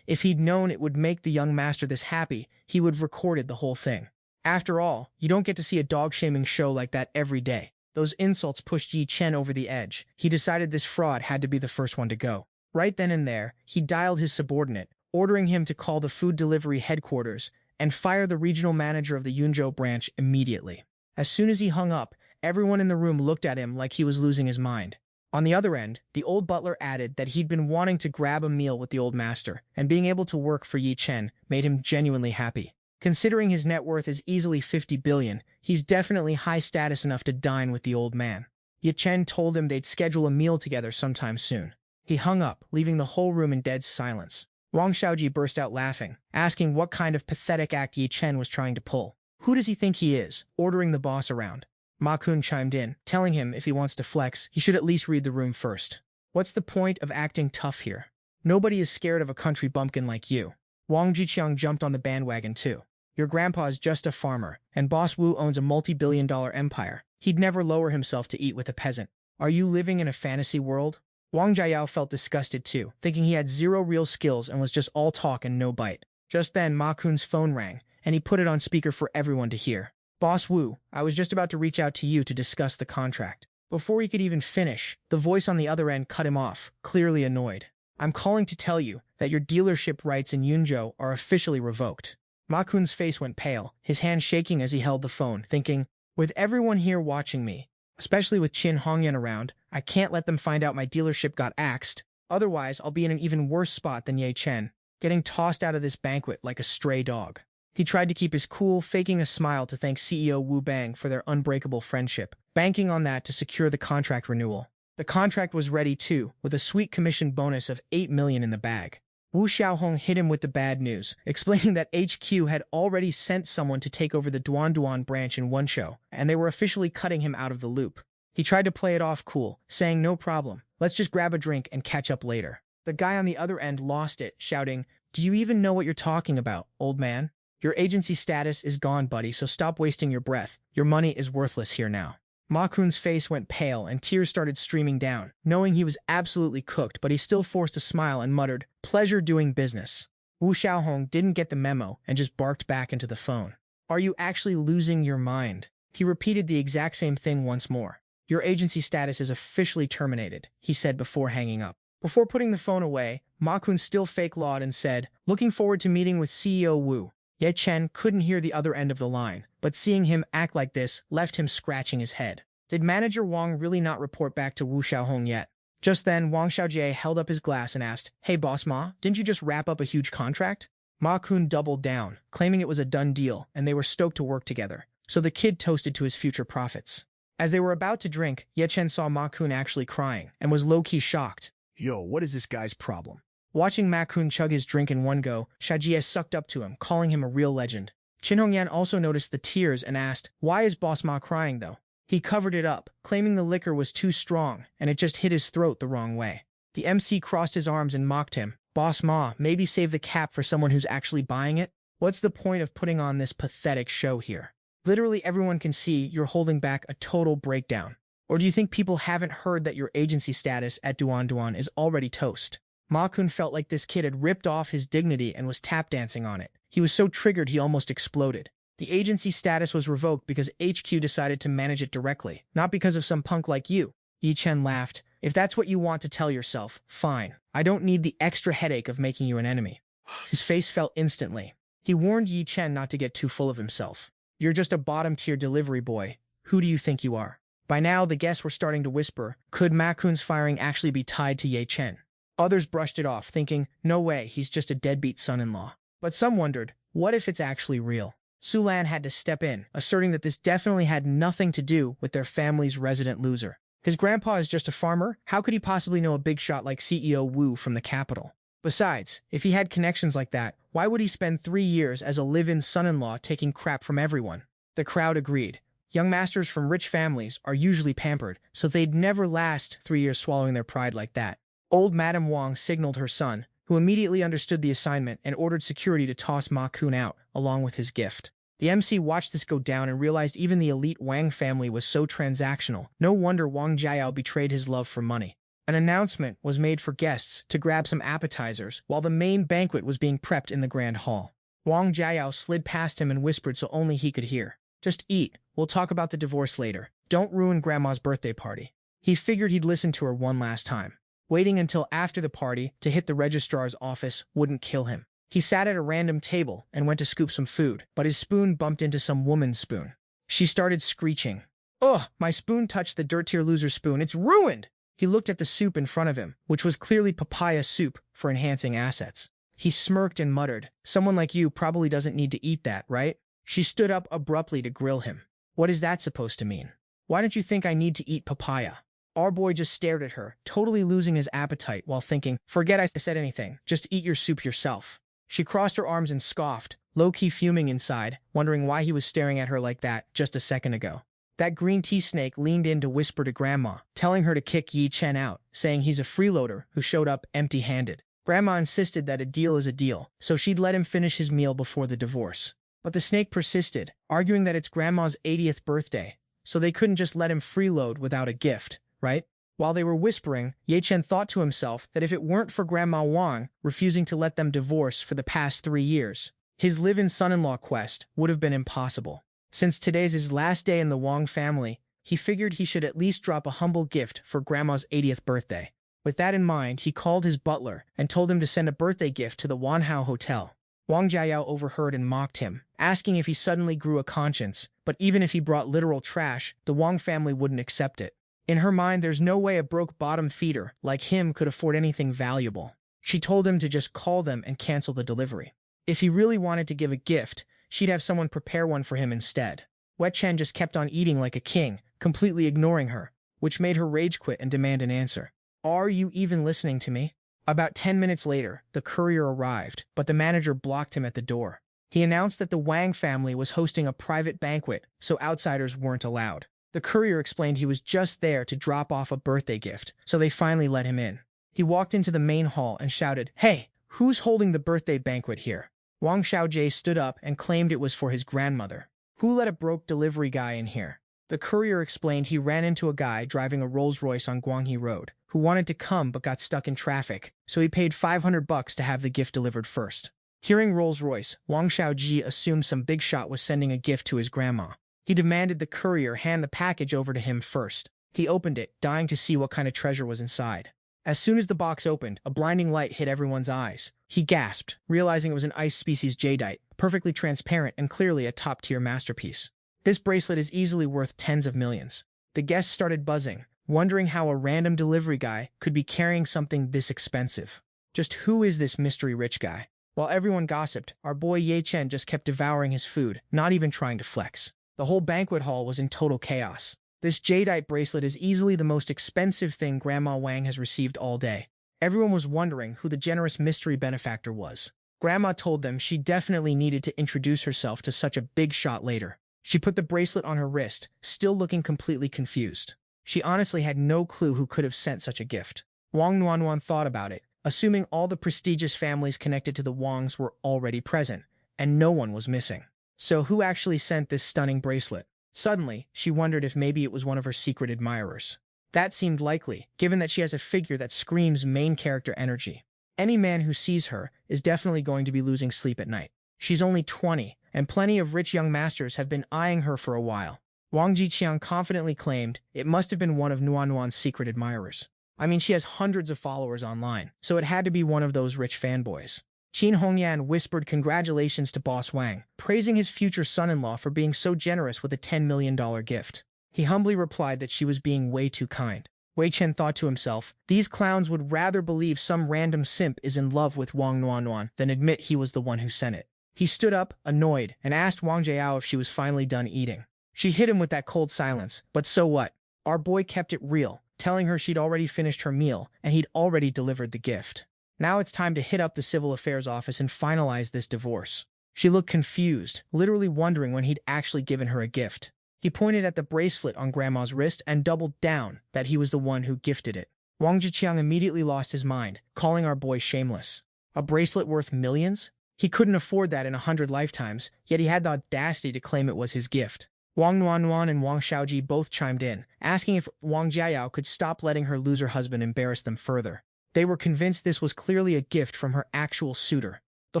If he'd known it would make the young master this happy, he would have recorded the whole thing. After all, you don't get to see a dog-shaming show like that every day. Those insults pushed Ye Chen over the edge. He decided this fraud had to be the first one to go. Right then and there, he dialed his subordinate, ordering him to call the food delivery headquarters and fire the regional manager of the Yunzhou branch immediately. As soon as he hung up, everyone in the room looked at him like he was losing his mind. On the other end, the old butler added that he'd been wanting to grab a meal with the old master, and being able to work for Ye Chen made him genuinely happy. Considering his net worth is easily 50 billion, he's definitely high status enough to dine with the old man. Ye Chen told him they'd schedule a meal together sometime soon. He hung up, leaving the whole room in dead silence. Wang Xiaoji burst out laughing, asking what kind of pathetic act Ye Chen was trying to pull. Who does he think he is, ordering the boss around? Ma Kun chimed in, telling him if he wants to flex, he should at least read the room first. What's the point of acting tough here? Nobody is scared of a country bumpkin like you. Wang Jiqiang jumped on the bandwagon too. Your grandpa is just a farmer, and Boss Wu owns a multi-billion-dollar empire. He'd never lower himself to eat with a peasant. Are you living in a fantasy world? Wang Jiayao felt disgusted too, thinking he had zero real skills and was just all talk and no bite. Just then, Ma Kun's phone rang, and he put it on speaker for everyone to hear. Boss Wu, I was just about to reach out to you to discuss the contract. Before he could even finish, the voice on the other end cut him off, clearly annoyed. I'm calling to tell you that your dealership rights in Yunzhou are officially revoked. Ma Kun's face went pale, his hand shaking as he held the phone, thinking, with everyone here watching me, especially with Qin Hongyan around, I can't let them find out my dealership got axed. Otherwise, I'll be in an even worse spot than Ye Chen, getting tossed out of this banquet like a stray dog. He tried to keep his cool, faking a smile to thank CEO Wu Bang for their unbreakable friendship, banking on that to secure the contract renewal. The contract was ready too, with a sweet commission bonus of 8 million in the bag. Wu Xiaohong hit him with the bad news, explaining that HQ had already sent someone to take over the Duan branch in Wenzhou, and they were officially cutting him out of the loop. He tried to play it off cool, saying no problem, let's just grab a drink and catch up later. The guy on the other end lost it, shouting, do you even know what you're talking about, old man? Your agency status is gone, buddy, so stop wasting your breath. Your money is worthless here now. Ma Kun's face went pale and tears started streaming down, knowing he was absolutely cooked, but he still forced a smile and muttered, pleasure doing business. Wu Xiaohong didn't get the memo and just barked back into the phone. Are you actually losing your mind? He repeated the exact same thing once more. Your agency status is officially terminated, he said before hanging up. Before putting the phone away, Ma Kun still fake-lawed and said, looking forward to meeting with CEO Wu. Ye Chen couldn't hear the other end of the line, but seeing him act like this left him scratching his head. Did Manager Wang really not report back to Wu Xiaohong yet? Just then, Wang Xiaojie held up his glass and asked, "Hey boss Ma, didn't you just wrap up a huge contract?" Ma Kun doubled down, claiming it was a done deal and they were stoked to work together, so the kid toasted to his future profits. As they were about to drink, Ye Chen saw Ma Kun actually crying and was low-key shocked. Yo, what is this guy's problem? Watching Ma Kun chug his drink in one go, Xiaojie sucked up to him, calling him a real legend. Qin Hongyan also noticed the tears and asked, "Why is boss Ma crying though?" He covered it up, claiming the liquor was too strong and it just hit his throat the wrong way. The MC crossed his arms and mocked him. "Boss Ma, maybe save the cap for someone who's actually buying it? What's the point of putting on this pathetic show here? Literally everyone can see you're holding back a total breakdown. Or do you think people haven't heard that your agency status at Duan is already toast?" Ma Kun felt like this kid had ripped off his dignity and was tap dancing on it. He was so triggered he almost exploded. The agency status was revoked because HQ decided to manage it directly, not because of some punk like you. Yi Chen laughed. "If that's what you want to tell yourself, fine. I don't need the extra headache of making you an enemy." His face fell instantly. He warned Yi Chen not to get too full of himself. "You're just a bottom-tier delivery boy. Who do you think you are?" By now, the guests were starting to whisper, could Ma Kun's firing actually be tied to Ye Chen? Others brushed it off, thinking, no way, he's just a deadbeat son-in-law. But some wondered, what if it's actually real? Su Lan had to step in, asserting that this definitely had nothing to do with their family's resident loser. His grandpa is just a farmer. How could he possibly know a big shot like CEO Wu from the capital? Besides, if he had connections like that, why would he spend 3 years as a live-in son-in-law taking crap from everyone? The crowd agreed. Young masters from rich families are usually pampered, so they'd never last 3 years swallowing their pride like that. Old Madame Wang signaled her son, who immediately understood the assignment and ordered security to toss Ma Kun out, along with his gift. The MC watched this go down and realized even the elite Wang family was so transactional. No wonder Wang Jiao betrayed his love for money. An announcement was made for guests to grab some appetizers while the main banquet was being prepped in the grand hall. Wang Jiao slid past him and whispered so only he could hear. "Just eat. We'll talk about the divorce later. Don't ruin Grandma's birthday party." He figured he'd listen to her one last time. Waiting until after the party to hit the registrar's office wouldn't kill him. He sat at a random table and went to scoop some food, but his spoon bumped into some woman's spoon. She started screeching. "Ugh, my spoon touched the dirt-tier loser spoon. It's ruined!" He looked at the soup in front of him, which was clearly papaya soup for enhancing assets. He smirked and muttered, "Someone like you probably doesn't need to eat that, right?" She stood up abruptly to grill him. "What is that supposed to mean? Why don't you think I need to eat papaya?" Our boy just stared at her, totally losing his appetite while thinking, "Forget I said anything, just eat your soup yourself." She crossed her arms and scoffed, low-key fuming inside, wondering why he was staring at her like that just a second ago. That green tea snake leaned in to whisper to Grandma, telling her to kick Yi Chen out, saying he's a freeloader who showed up empty-handed. Grandma insisted that a deal is a deal, so she'd let him finish his meal before the divorce. But the snake persisted, arguing that it's Grandma's 80th birthday, so they couldn't just let him freeload without a gift, right? While they were whispering, Ye Chen thought to himself that if it weren't for Grandma Wang refusing to let them divorce for the past 3 years, his live-in son-in-law quest would have been impossible. Since today's his last day in the Wang family, he figured he should at least drop a humble gift for Grandma's 80th birthday. With that in mind, he called his butler and told him to send a birthday gift to the Wanhao Hotel. Wang Jiao overheard and mocked him, asking if he suddenly grew a conscience, but even if he brought literal trash, the Wang family wouldn't accept it. In her mind, there's no way a broke bottom feeder like him could afford anything valuable. She told him to just call them and cancel the delivery. If he really wanted to give a gift, she'd have someone prepare one for him instead. Wei Chen just kept on eating like a king, completely ignoring her, which made her rage quit and demand an answer. "Are you even listening to me?" About 10 minutes later, the courier arrived, but the manager blocked him at the door. He announced that the Wang family was hosting a private banquet, so outsiders weren't allowed. The courier explained he was just there to drop off a birthday gift, so they finally let him in. He walked into the main hall and shouted, "Hey, who's holding the birthday banquet here?" Wang Xiaojie stood up and claimed it was for his grandmother. "Who let a broke delivery guy in here?" The courier explained he ran into a guy driving a Rolls-Royce on Guanghe Road, who wanted to come but got stuck in traffic, so he paid $500 to have the gift delivered first. Hearing Rolls-Royce, Wang Xiaojie assumed some big shot was sending a gift to his grandma. He demanded the courier hand the package over to him first. He opened it, dying to see what kind of treasure was inside. As soon as the box opened, a blinding light hit everyone's eyes. He gasped, realizing it was an ice species jadeite, perfectly transparent and clearly a top-tier masterpiece. This bracelet is easily worth tens of millions. The guests started buzzing, wondering how a random delivery guy could be carrying something this expensive. Just who is this mystery rich guy? While everyone gossiped, our boy Ye Chen just kept devouring his food, not even trying to flex. The whole banquet hall was in total chaos. This jadeite bracelet is easily the most expensive thing Grandma Wang has received all day. Everyone was wondering who the generous mystery benefactor was. Grandma told them she definitely needed to introduce herself to such a big shot later. She put the bracelet on her wrist, still looking completely confused. She honestly had no clue who could have sent such a gift. Wang Nuanwan thought about it, assuming all the prestigious families connected to the Wangs were already present, and no one was missing. So who actually sent this stunning bracelet? Suddenly, she wondered if maybe it was one of her secret admirers. That seemed likely, given that she has a figure that screams main character energy. Any man who sees her is definitely going to be losing sleep at night. She's only 20, and plenty of rich young masters have been eyeing her for a while. Wang Jiqiang confidently claimed it must have been one of Nuanwan's secret admirers. I mean, she has hundreds of followers online, so it had to be one of those rich fanboys. Qin Hongyan whispered congratulations to Boss Wang, praising his future son-in-law for being so generous with a $10 million gift. He humbly replied that she was being way too kind. Wei Chen thought to himself, these clowns would rather believe some random simp is in love with Wang Nuanwan than admit he was the one who sent it. He stood up, annoyed, and asked Wang Jiao if she was finally done eating. She hit him with that cold silence, but so what? Our boy kept it real, telling her she'd already finished her meal and he'd already delivered the gift. Now it's time to hit up the civil affairs office and finalize this divorce. She looked confused, literally wondering when he'd actually given her a gift. He pointed at the bracelet on Grandma's wrist and doubled down that he was the one who gifted it. Wang Jiqiang immediately lost his mind, calling our boy shameless. A bracelet worth millions? He couldn't afford that in 100 lifetimes, yet he had the audacity to claim it was his gift. Wang Nuanwan and Wang Xiaoji both chimed in, asking if Wang Jiayao could stop letting her loser husband embarrass them further. They were convinced this was clearly a gift from her actual suitor. The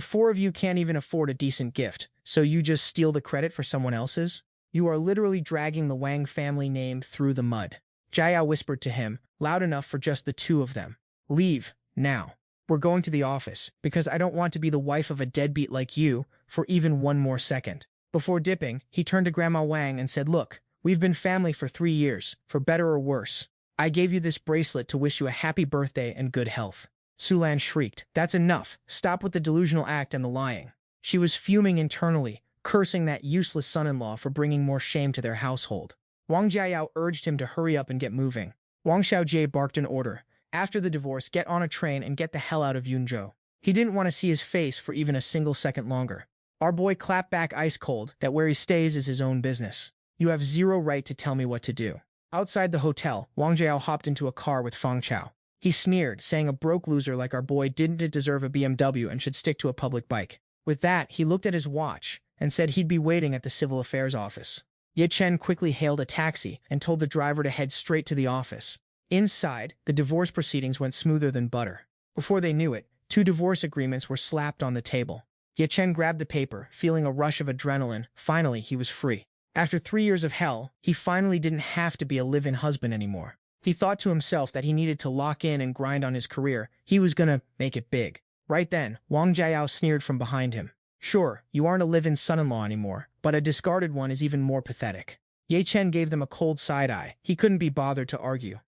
four of you can't even afford a decent gift, so you just steal the credit for someone else's? You are literally dragging the Wang family name through the mud. Jiayao whispered to him, loud enough for just the two of them. Leave, now. We're going to the office, because I don't want to be the wife of a deadbeat like you for even one more second. Before dipping, he turned to Grandma Wang and said, look, we've been family for 3 years, for better or worse. I gave you this bracelet to wish you a happy birthday and good health. Sulan shrieked, that's enough. Stop with the delusional act and the lying. She was fuming internally, cursing that useless son-in-law for bringing more shame to their household. Wang Jiayao urged him to hurry up and get moving. Wang Xiaojie barked an order. After the divorce, get on a train and get the hell out of Yunzhou. He didn't want to see his face for even a single second longer. Our boy clapped back ice cold that where he stays is his own business. You have zero right to tell me what to do. Outside the hotel, Wang Jiao hopped into a car with Fang Chao. He sneered, saying a broke loser like our boy didn't deserve a BMW and should stick to a public bike. With that, he looked at his watch and said he'd be waiting at the civil affairs office. Ye Chen quickly hailed a taxi and told the driver to head straight to the office. Inside, the divorce proceedings went smoother than butter. Before they knew it, 2 divorce agreements were slapped on the table. Ye Chen grabbed the paper, feeling a rush of adrenaline. Finally, he was free. After 3 years of hell, he finally didn't have to be a live-in husband anymore. He thought to himself that he needed to lock in and grind on his career. He was gonna make it big. Right then, Wang Jiayao sneered from behind him. Sure, you aren't a live-in son-in-law anymore, but a discarded one is even more pathetic. Ye Chen gave them a cold side-eye. He couldn't be bothered to argue.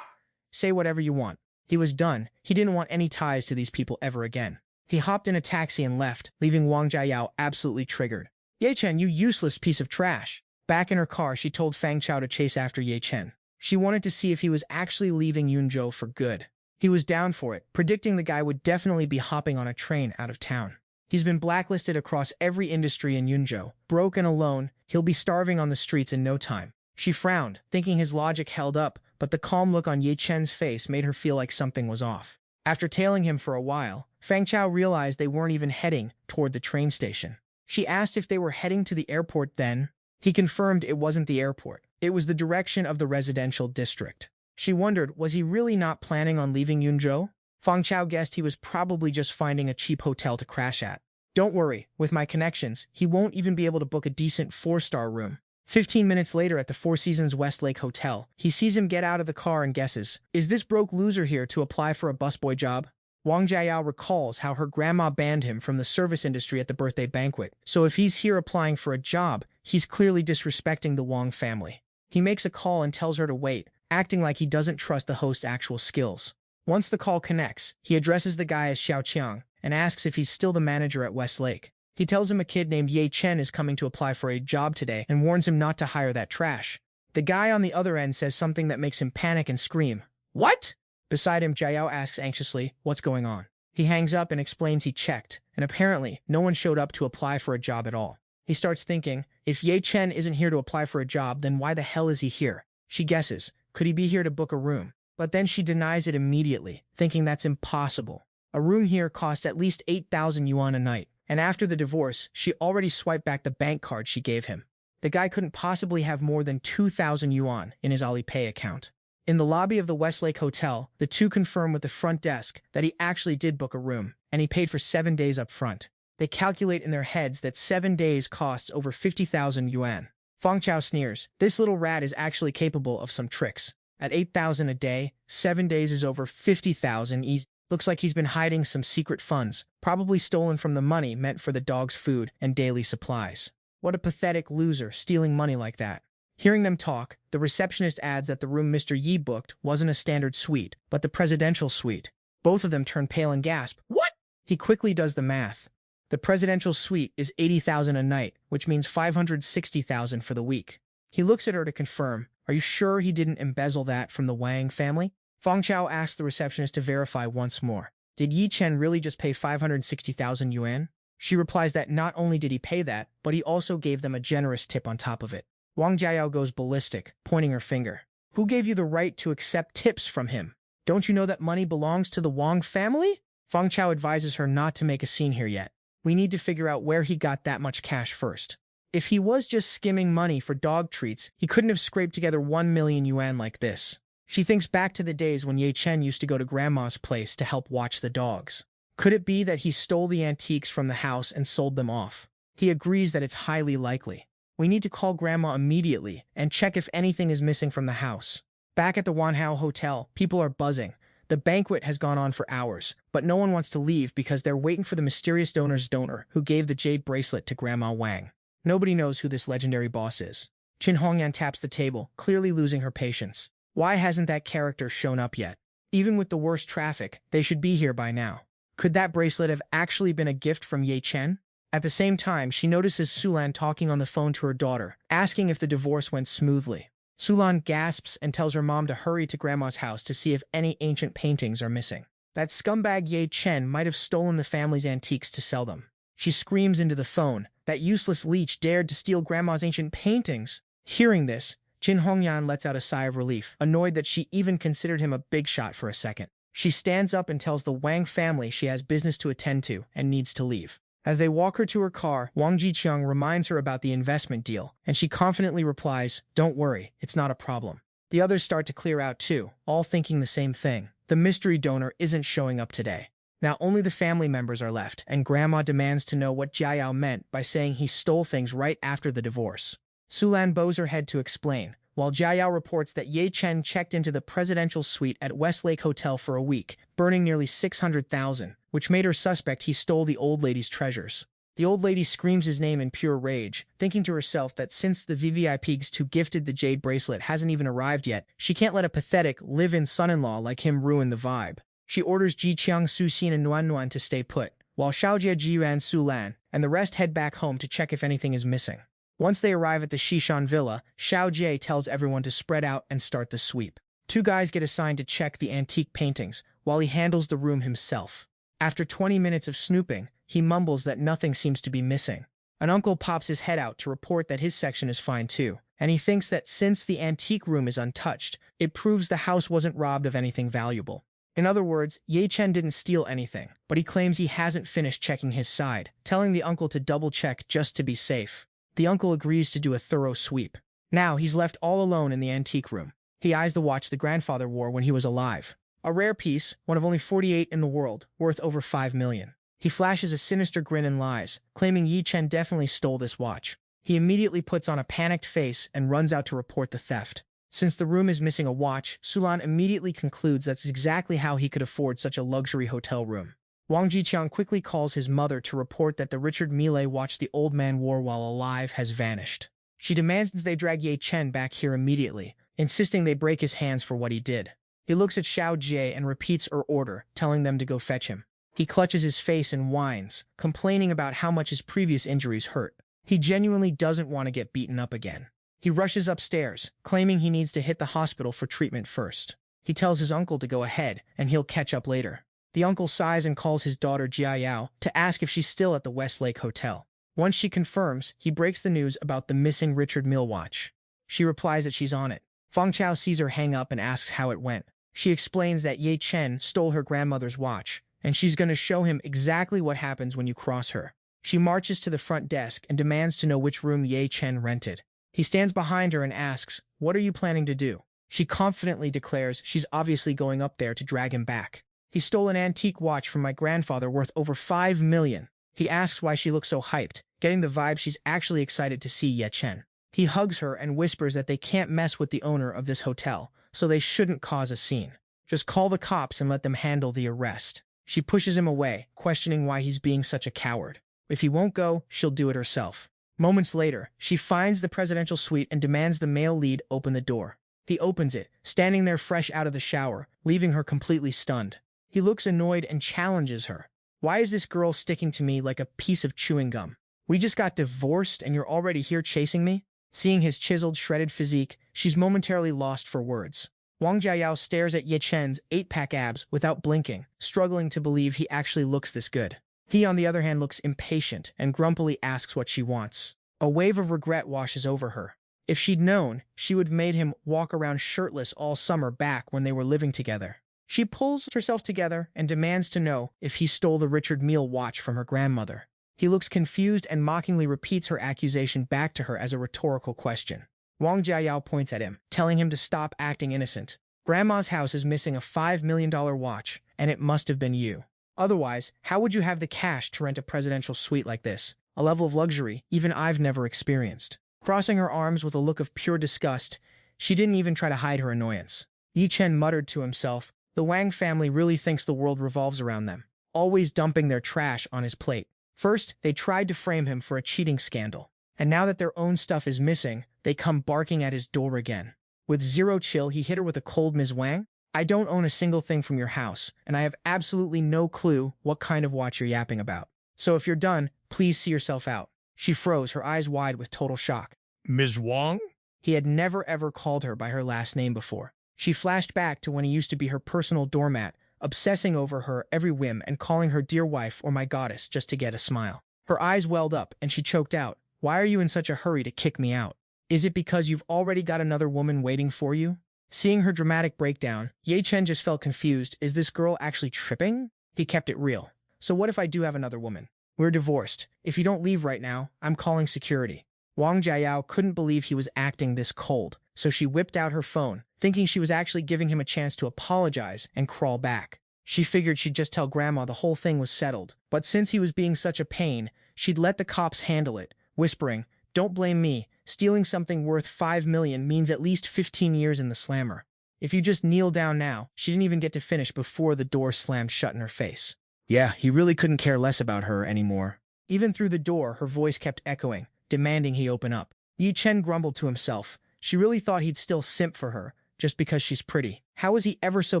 Say whatever you want. He was done. He didn't want any ties to these people ever again. He hopped in a taxi and left, leaving Wang Jiayao absolutely triggered. Ye Chen, you useless piece of trash. Back in her car, she told Fang Chao to chase after Ye Chen. She wanted to see if he was actually leaving Yunzhou for good. He was down for it, predicting the guy would definitely be hopping on a train out of town. He's been blacklisted across every industry in Yunzhou. Broke and alone, he'll be starving on the streets in no time. She frowned, thinking his logic held up, but the calm look on Ye Chen's face made her feel like something was off. After tailing him for a while, Fang Chao realized they weren't even heading toward the train station. She asked if they were heading to the airport then. He confirmed it wasn't the airport. It was the direction of the residential district. She wondered, was he really not planning on leaving Yunzhou? Fang Chao guessed he was probably just finding a cheap hotel to crash at. Don't worry, with my connections, he won't even be able to book a decent 4-star room. 15 minutes later at the Four Seasons Westlake Hotel, he sees him get out of the car and guesses, is this broke loser here to apply for a busboy job? Wang Jiayao recalls how her grandma banned him from the service industry at the birthday banquet, so if he's here applying for a job, he's clearly disrespecting the Wang family. He makes a call and tells her to wait, acting like he doesn't trust the host's actual skills. Once the call connects, he addresses the guy as Xiaoqiang and asks if he's still the manager at Westlake. He tells him a kid named Ye Chen is coming to apply for a job today and warns him not to hire that trash. The guy on the other end says something that makes him panic and scream, "What?" Beside him, Jiao asks anxiously, "What's going on?" He hangs up and explains he checked, and apparently, no one showed up to apply for a job at all. He starts thinking, if Ye Chen isn't here to apply for a job, then why the hell is he here? She guesses, could he be here to book a room? But then she denies it immediately, thinking that's impossible. A room here costs at least 8,000 yuan a night, and after the divorce, she already swiped back the bank card she gave him. The guy couldn't possibly have more than 2,000 yuan in his Alipay account. In the lobby of the Westlake Hotel, the two confirm with the front desk that he actually did book a room, and he paid for 7 days up front. They calculate in their heads that 7 days costs over 50,000 yuan. Feng Chao sneers, this little rat is actually capable of some tricks. At 8,000 a day, 7 days is over 50,000 easy. Looks like he's been hiding some secret funds, probably stolen from the money meant for the dog's food and daily supplies. What a pathetic loser, stealing money like that. Hearing them talk, the receptionist adds that the room Mr. Yi booked wasn't a standard suite, but the presidential suite. Both of them turn pale and gasp, "What?" He quickly does the math. The presidential suite is 80,000 a night, which means 560,000 for the week. He looks at her to confirm, "Are you sure he didn't embezzle that from the Wang family?" Feng Chao asks the receptionist to verify once more. Did Yi Chen really just pay 560,000 yuan? She replies that not only did he pay that, but he also gave them a generous tip on top of it. Wang Jiao goes ballistic, pointing her finger. Who gave you the right to accept tips from him? Don't you know that money belongs to the Wang family? Feng Chao advises her not to make a scene here yet. We need to figure out where he got that much cash first. If he was just skimming money for dog treats, he couldn't have scraped together 1 million yuan like this. She thinks back to the days when Ye Chen used to go to Grandma's place to help watch the dogs. Could it be that he stole the antiques from the house and sold them off? He agrees that it's highly likely. We need to call Grandma immediately and check if anything is missing from the house. Back at the Wanhao Hotel, people are buzzing. The banquet has gone on for hours, but no one wants to leave because they're waiting for the mysterious donor's donor who gave the jade bracelet to Grandma Wang. Nobody knows who this legendary boss is. Qin Hongyan taps the table, clearly losing her patience. Why hasn't that character shown up yet? Even with the worst traffic, they should be here by now. Could that bracelet have actually been a gift from Ye Chen? At the same time, she notices Sulan talking on the phone to her daughter, asking if the divorce went smoothly. Sulan gasps and tells her mom to hurry to Grandma's house to see if any ancient paintings are missing. That scumbag Ye Chen might have stolen the family's antiques to sell them. She screams into the phone. That useless leech dared to steal Grandma's ancient paintings. Hearing this, Qin Hongyan lets out a sigh of relief, annoyed that she even considered him a big shot for a second. She stands up and tells the Wang family she has business to attend to and needs to leave. As they walk her to her car, Wang Jiqiang reminds her about the investment deal, and she confidently replies, "Don't worry, it's not a problem." The others start to clear out too, all thinking the same thing. The mystery donor isn't showing up today. Now only the family members are left, and Grandma demands to know what Jiao meant by saying he stole things right after the divorce. Sulan bows her head to explain, while Jiao reports that Ye Chen checked into the presidential suite at Westlake Hotel for a week, burning nearly 600,000, which made her suspect he stole the old lady's treasures. The old lady screams his name in pure rage, thinking to herself that since the VVIPs who gifted the jade bracelet hasn't even arrived yet, she can't let a pathetic, live-in son-in-law like him ruin the vibe. She orders Jiqiang, Suxin, and Nuan to stay put, while Xiaojie, Jiyuan, Sulan, and the rest head back home to check if anything is missing. Once they arrive at the Shishan Villa, Xiaojie tells everyone to spread out and start the sweep. 2 guys get assigned to check the antique paintings, while he handles the room himself. After 20 minutes of snooping, he mumbles that nothing seems to be missing. An uncle pops his head out to report that his section is fine too, and he thinks that since the antique room is untouched, it proves the house wasn't robbed of anything valuable. In other words, Ye Chen didn't steal anything, but he claims he hasn't finished checking his side, telling the uncle to double-check just to be safe. The uncle agrees to do a thorough sweep. Now he's left all alone in the antique room. He eyes the watch the grandfather wore when he was alive. A rare piece, one of only 48 in the world, worth over 5 million. He flashes a sinister grin and lies, claiming Ye Chen definitely stole this watch. He immediately puts on a panicked face and runs out to report the theft. Since the room is missing a watch, Sulan immediately concludes that's exactly how he could afford such a luxury hotel room. Wang Jiqiang quickly calls his mother to report that the Richard Mille watch the old man wore while alive has vanished. She demands that they drag Ye Chen back here immediately, insisting they break his hands for what he did. He looks at Xiao Jie and repeats her order, telling them to go fetch him. He clutches his face and whines, complaining about how much his previous injuries hurt. He genuinely doesn't want to get beaten up again. He rushes upstairs, claiming he needs to hit the hospital for treatment first. He tells his uncle to go ahead, and he'll catch up later. The uncle sighs and calls his daughter Jia Yao to ask if she's still at the Westlake Hotel. Once she confirms, he breaks the news about the missing Richard Mille watch. She replies that she's on it. Feng Chao sees her hang up and asks how it went. She explains that Ye Chen stole her grandmother's watch, and she's going to show him exactly what happens when you cross her. She marches to the front desk and demands to know which room Ye Chen rented. He stands behind her and asks, "What are you planning to do?" She confidently declares she's obviously going up there to drag him back. "He stole an antique watch from my grandfather worth over 5 million. He asks why she looks so hyped, getting the vibe she's actually excited to see Ye Chen. He hugs her and whispers that they can't mess with the owner of this hotel, so they shouldn't cause a scene. Just call the cops and let them handle the arrest. She pushes him away, questioning why he's being such a coward. If he won't go, she'll do it herself. Moments later, she finds the presidential suite and demands the male lead open the door. He opens it, standing there fresh out of the shower, leaving her completely stunned. He looks annoyed and challenges her. "Why is this girl sticking to me like a piece of chewing gum? We just got divorced and you're already here chasing me?" Seeing his chiseled, shredded physique, she's momentarily lost for words. Wang Jiayao stares at Ye Chen's 8-pack abs without blinking, struggling to believe he actually looks this good. He, on the other hand, looks impatient and grumpily asks what she wants. A wave of regret washes over her. If she'd known, she would have made him walk around shirtless all summer back when they were living together. She pulls herself together and demands to know if he stole the Richard Mille watch from her grandmother. He looks confused and mockingly repeats her accusation back to her as a rhetorical question. Wang Jiayao points at him, telling him to stop acting innocent. "Grandma's house is missing a $5 million watch, and it must have been you. Otherwise, how would you have the cash to rent a presidential suite like this? A level of luxury even I've never experienced." Crossing her arms with a look of pure disgust, she didn't even try to hide her annoyance. Ye Chen muttered to himself, "The Wang family really thinks the world revolves around them, always dumping their trash on his plate. First, they tried to frame him for a cheating scandal, and now that their own stuff is missing, they come barking at his door again." With zero chill, he hit her with a cold "Ms. Wang, I don't own a single thing from your house, and I have absolutely no clue what kind of watch you're yapping about. So if you're done, please see yourself out." She froze, her eyes wide with total shock. Ms. Wang? He had never ever called her by her last name before. She flashed back to when he used to be her personal doormat, obsessing over her every whim and calling her dear wife or my goddess just to get a smile. Her eyes welled up and she choked out, "Why are you in such a hurry to kick me out? Is it because you've already got another woman waiting for you?" Seeing her dramatic breakdown, Ye Chen just felt confused. Is this girl actually tripping? He kept it real. "So what if I do have another woman? We're divorced. If you don't leave right now, I'm calling security." Wang Jiayao couldn't believe he was acting this cold, so she whipped out her phone, thinking she was actually giving him a chance to apologize and crawl back. She figured she'd just tell Grandma the whole thing was settled, but since he was being such a pain, she'd let the cops handle it, whispering, "Don't blame me. Stealing something worth 5 million means at least 15 years in the slammer. If you just kneel down now." She didn't even get to finish before the door slammed shut in her face. Yeah, he really couldn't care less about her anymore. Even through the door, her voice kept echoing, demanding he open up. Ye Chen grumbled to himself. She really thought he'd still simp for her, just because she's pretty. How was he ever so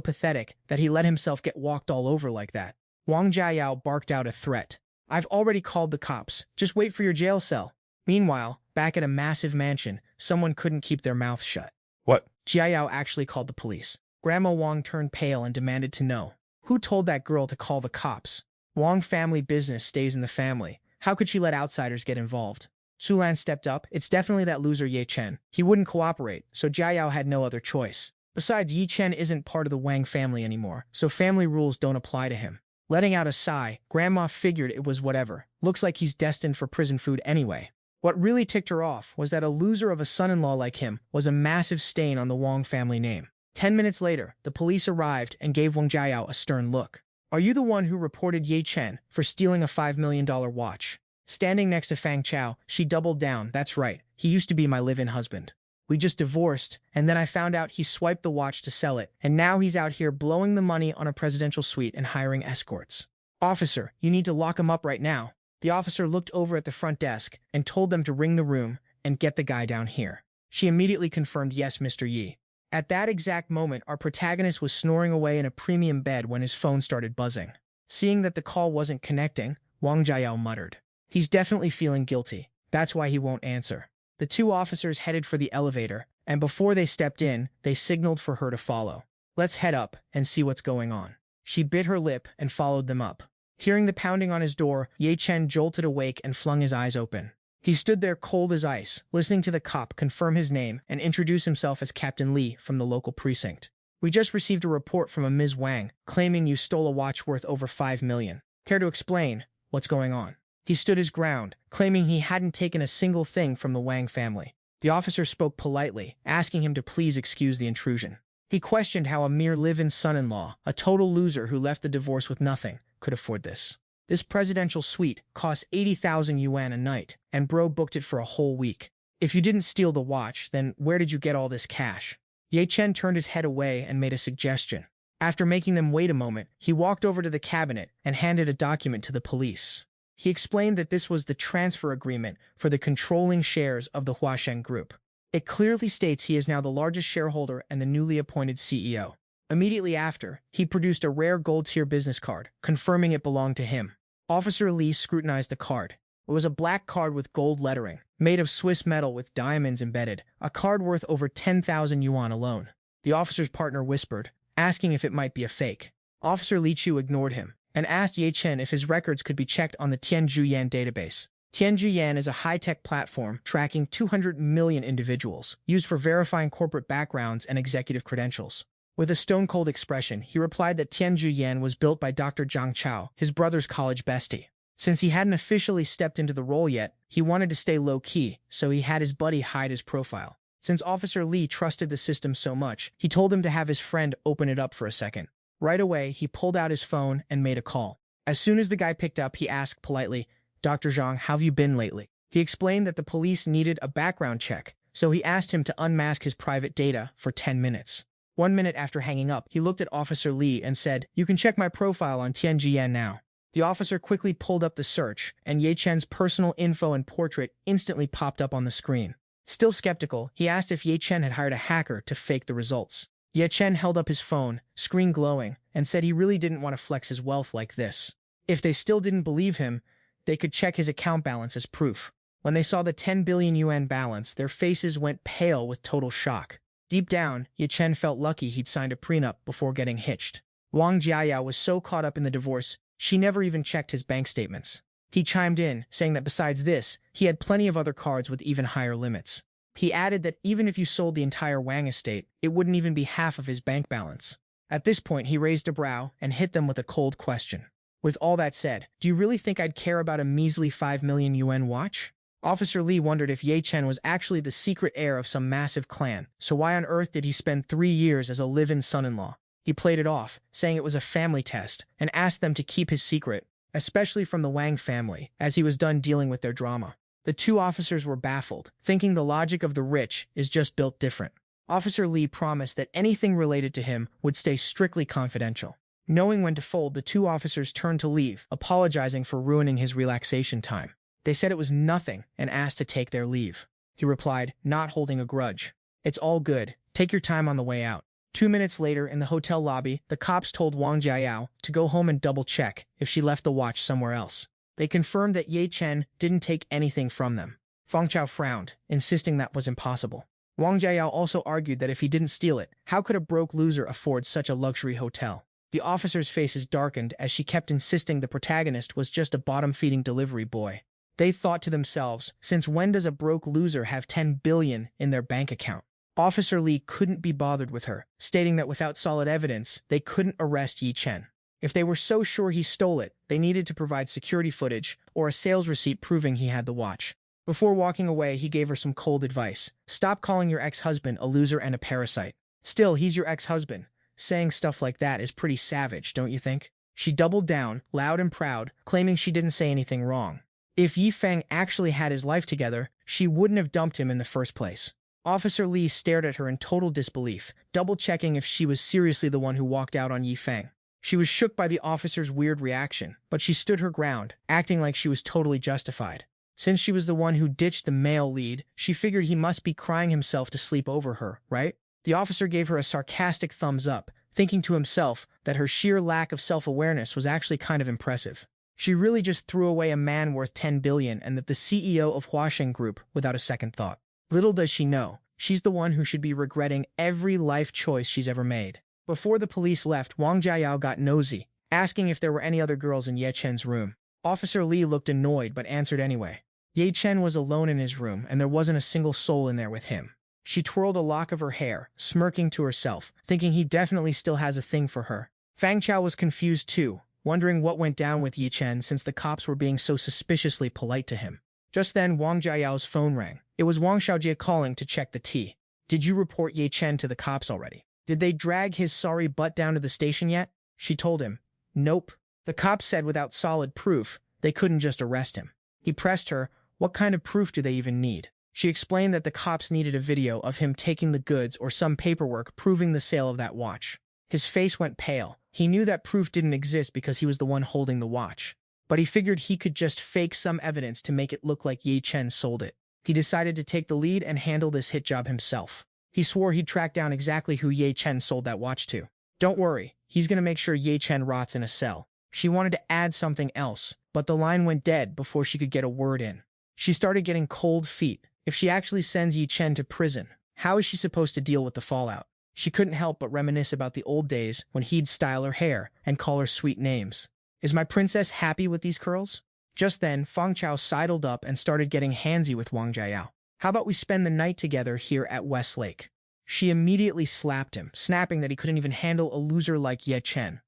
pathetic that he let himself get walked all over like that? Wang Jiayao barked out a threat. "I've already called the cops. Just wait for your jail cell." Meanwhile, back at a massive mansion, someone couldn't keep their mouth shut. What? Jiayao actually called the police. Grandma Wang turned pale and demanded to know. Who told that girl to call the cops? Wang family business stays in the family. How could she let outsiders get involved? Sulan stepped up. "It's definitely that loser Ye Chen. He wouldn't cooperate, so Jiayao had no other choice. Besides, Ye Chen isn't part of the Wang family anymore, so family rules don't apply to him." Letting out a sigh, Grandma figured it was whatever. Looks like he's destined for prison food anyway. What really ticked her off was that a loser of a son-in-law like him was a massive stain on the Wang family name. 10 minutes later, the police arrived and gave Wang Jiayao a stern look. "Are you the one who reported Ye Chen for stealing a $5 million watch?" Standing next to Fang Chao, she doubled down. "That's right. He used to be my live-in husband. We just divorced, and then I found out he swiped the watch to sell it, and now he's out here blowing the money on a presidential suite and hiring escorts. Officer, you need to lock him up right now." The officer looked over at the front desk and told them to ring the room and get the guy down here. She immediately confirmed, "Yes, Mr. Yi." At that exact moment, our protagonist was snoring away in a premium bed when his phone started buzzing. Seeing that the call wasn't connecting, Wang Jiao muttered, "He's definitely feeling guilty. That's why he won't answer." The two officers headed for the elevator, and before they stepped in, they signaled for her to follow. "Let's head up and see what's going on." She bit her lip and followed them up. Hearing the pounding on his door, Ye Chen jolted awake and flung his eyes open. He stood there cold as ice, listening to the cop confirm his name and introduce himself as Captain Li from the local precinct. "We just received a report from a Ms. Wang, claiming you stole a watch worth over 5 million. Care to explain what's going on?" He stood his ground, claiming he hadn't taken a single thing from the Wang family. The officer spoke politely, asking him to please excuse the intrusion. He questioned how a mere live-in son-in-law, a total loser who left the divorce with nothing, could afford this. This presidential suite cost 80,000 yuan a night, and bro booked it for a whole week. "If you didn't steal the watch, then where did you get all this cash?" Ye Chen turned his head away and made a suggestion. After making them wait a moment, he walked over to the cabinet and handed a document to the police. He explained that this was the transfer agreement for the controlling shares of the Huasheng Group. It clearly states he is now the largest shareholder and the newly appointed CEO. Immediately after, he produced a rare gold-tier business card, confirming it belonged to him. Officer Li scrutinized the card. It was a black card with gold lettering, made of Swiss metal with diamonds embedded, a card worth over 10,000 yuan alone. The officer's partner whispered, asking if it might be a fake. Officer Li Chu ignored him, and asked Ye Chen if his records could be checked on the Tianzhuyan database. Tianzhuyan is a high-tech platform tracking 200 million individuals, used for verifying corporate backgrounds and executive credentials. With a stone-cold expression, he replied that Tianzhuyan was built by Dr. Zhang Chao, his brother's college bestie. Since he hadn't officially stepped into the role yet, he wanted to stay low-key, so he had his buddy hide his profile. Since Officer Li trusted the system so much, he told him to have his friend open it up for a second. Right away, he pulled out his phone and made a call. As soon as the guy picked up, he asked politely, "Dr. Zhang, how have you been lately?" He explained that the police needed a background check, so he asked him to unmask his private data for 10 minutes. 1 minute after hanging up, he looked at Officer Li and said, "You can check my profile on Tianzhuyan now." The officer quickly pulled up the search, and Ye Chen's personal info and portrait instantly popped up on the screen. Still skeptical, he asked if Ye Chen had hired a hacker to fake the results. Ye Chen held up his phone, screen glowing, and said he really didn't want to flex his wealth like this. If they still didn't believe him, they could check his account balance as proof. When they saw the 10 billion yuan balance, their faces went pale with total shock. Deep down, Ye Chen felt lucky he'd signed a prenup before getting hitched. Wang Jiayao was so caught up in the divorce, she never even checked his bank statements. He chimed in, saying that besides this, he had plenty of other cards with even higher limits. He added that even if you sold the entire Wang estate, it wouldn't even be half of his bank balance. At this point, he raised a brow and hit them with a cold question. "With all that said, do you really think I'd care about a measly 5 million yuan watch?" Officer Li wondered if Ye Chen was actually the secret heir of some massive clan, so why on earth did he spend 3 years as a live-in son-in-law? He played it off, saying it was a family test, and asked them to keep his secret, especially from the Wang family, as he was done dealing with their drama. The two officers were baffled, thinking the logic of the rich is just built different. Officer Li promised that anything related to him would stay strictly confidential. Knowing when to fold, the two officers turned to leave, apologizing for ruining his relaxation time. They said it was nothing and asked to take their leave. He replied, not holding a grudge, "It's all good. Take your time on the way out." 2 minutes later, in the hotel lobby, the cops told Wang Jiayao to go home and double-check if she left the watch somewhere else. They confirmed that Ye Chen didn't take anything from them. Feng Chao frowned, insisting that was impossible. Wang Jiayao also argued that if he didn't steal it, how could a broke loser afford such a luxury hotel? The officers' faces darkened as she kept insisting the protagonist was just a bottom-feeding delivery boy. They thought to themselves, since when does a broke loser have 10 billion in their bank account? Officer Li couldn't be bothered with her, stating that without solid evidence, they couldn't arrest Ye Chen. If they were so sure he stole it, they needed to provide security footage or a sales receipt proving he had the watch. Before walking away, he gave her some cold advice. "Stop calling your ex-husband a loser and a parasite. Still, he's your ex-husband. Saying stuff like that is pretty savage, don't you think?" She doubled down, loud and proud, claiming she didn't say anything wrong. If Yi Feng actually had his life together, she wouldn't have dumped him in the first place. Officer Li stared at her in total disbelief, double-checking if she was seriously the one who walked out on Yi Feng. She was shook by the officer's weird reaction, but she stood her ground, acting like she was totally justified. Since she was the one who ditched the male lead, she figured he must be crying himself to sleep over her, right? The officer gave her a sarcastic thumbs up, thinking to himself that her sheer lack of self-awareness was actually kind of impressive. She really just threw away a man worth 10 billion and that the CEO of Huasheng Group without a second thought. Little does she know, she's the one who should be regretting every life choice she's ever made. Before the police left, Wang Jiayao got nosy, asking if there were any other girls in Ye Chen's room. Officer Li looked annoyed but answered anyway. Ye Chen was alone in his room and there wasn't a single soul in there with him. She twirled a lock of her hair, smirking to herself, thinking he definitely still has a thing for her. Fang Chao was confused too, wondering what went down with Ye Chen since the cops were being so suspiciously polite to him. Just then, Wang Jiayao's phone rang. It was Wang Xiaojie calling to check the tea. Did you report Ye Chen to the cops already? Did they drag his sorry butt down to the station yet? She told him. Nope. The cops said without solid proof, they couldn't just arrest him. He pressed her, what kind of proof do they even need? She explained that the cops needed a video of him taking the goods or some paperwork proving the sale of that watch. His face went pale. He knew that proof didn't exist because he was the one holding the watch. But he figured he could just fake some evidence to make it look like Ye Chen sold it. He decided to take the lead and handle this hit job himself. He swore he'd track down exactly who Ye Chen sold that watch to. Don't worry, he's gonna make sure Ye Chen rots in a cell. She wanted to add something else, but the line went dead before she could get a word in. She started getting cold feet. If she actually sends Ye Chen to prison, how is she supposed to deal with the fallout? She couldn't help but reminisce about the old days when he'd style her hair and call her sweet names. Is my princess happy with these curls? Just then, Fang Chao sidled up and started getting handsy with Wang Jiayao. How about we spend the night together here at West Lake? She immediately slapped him, snapping that he couldn't even handle a loser like Ye Chen.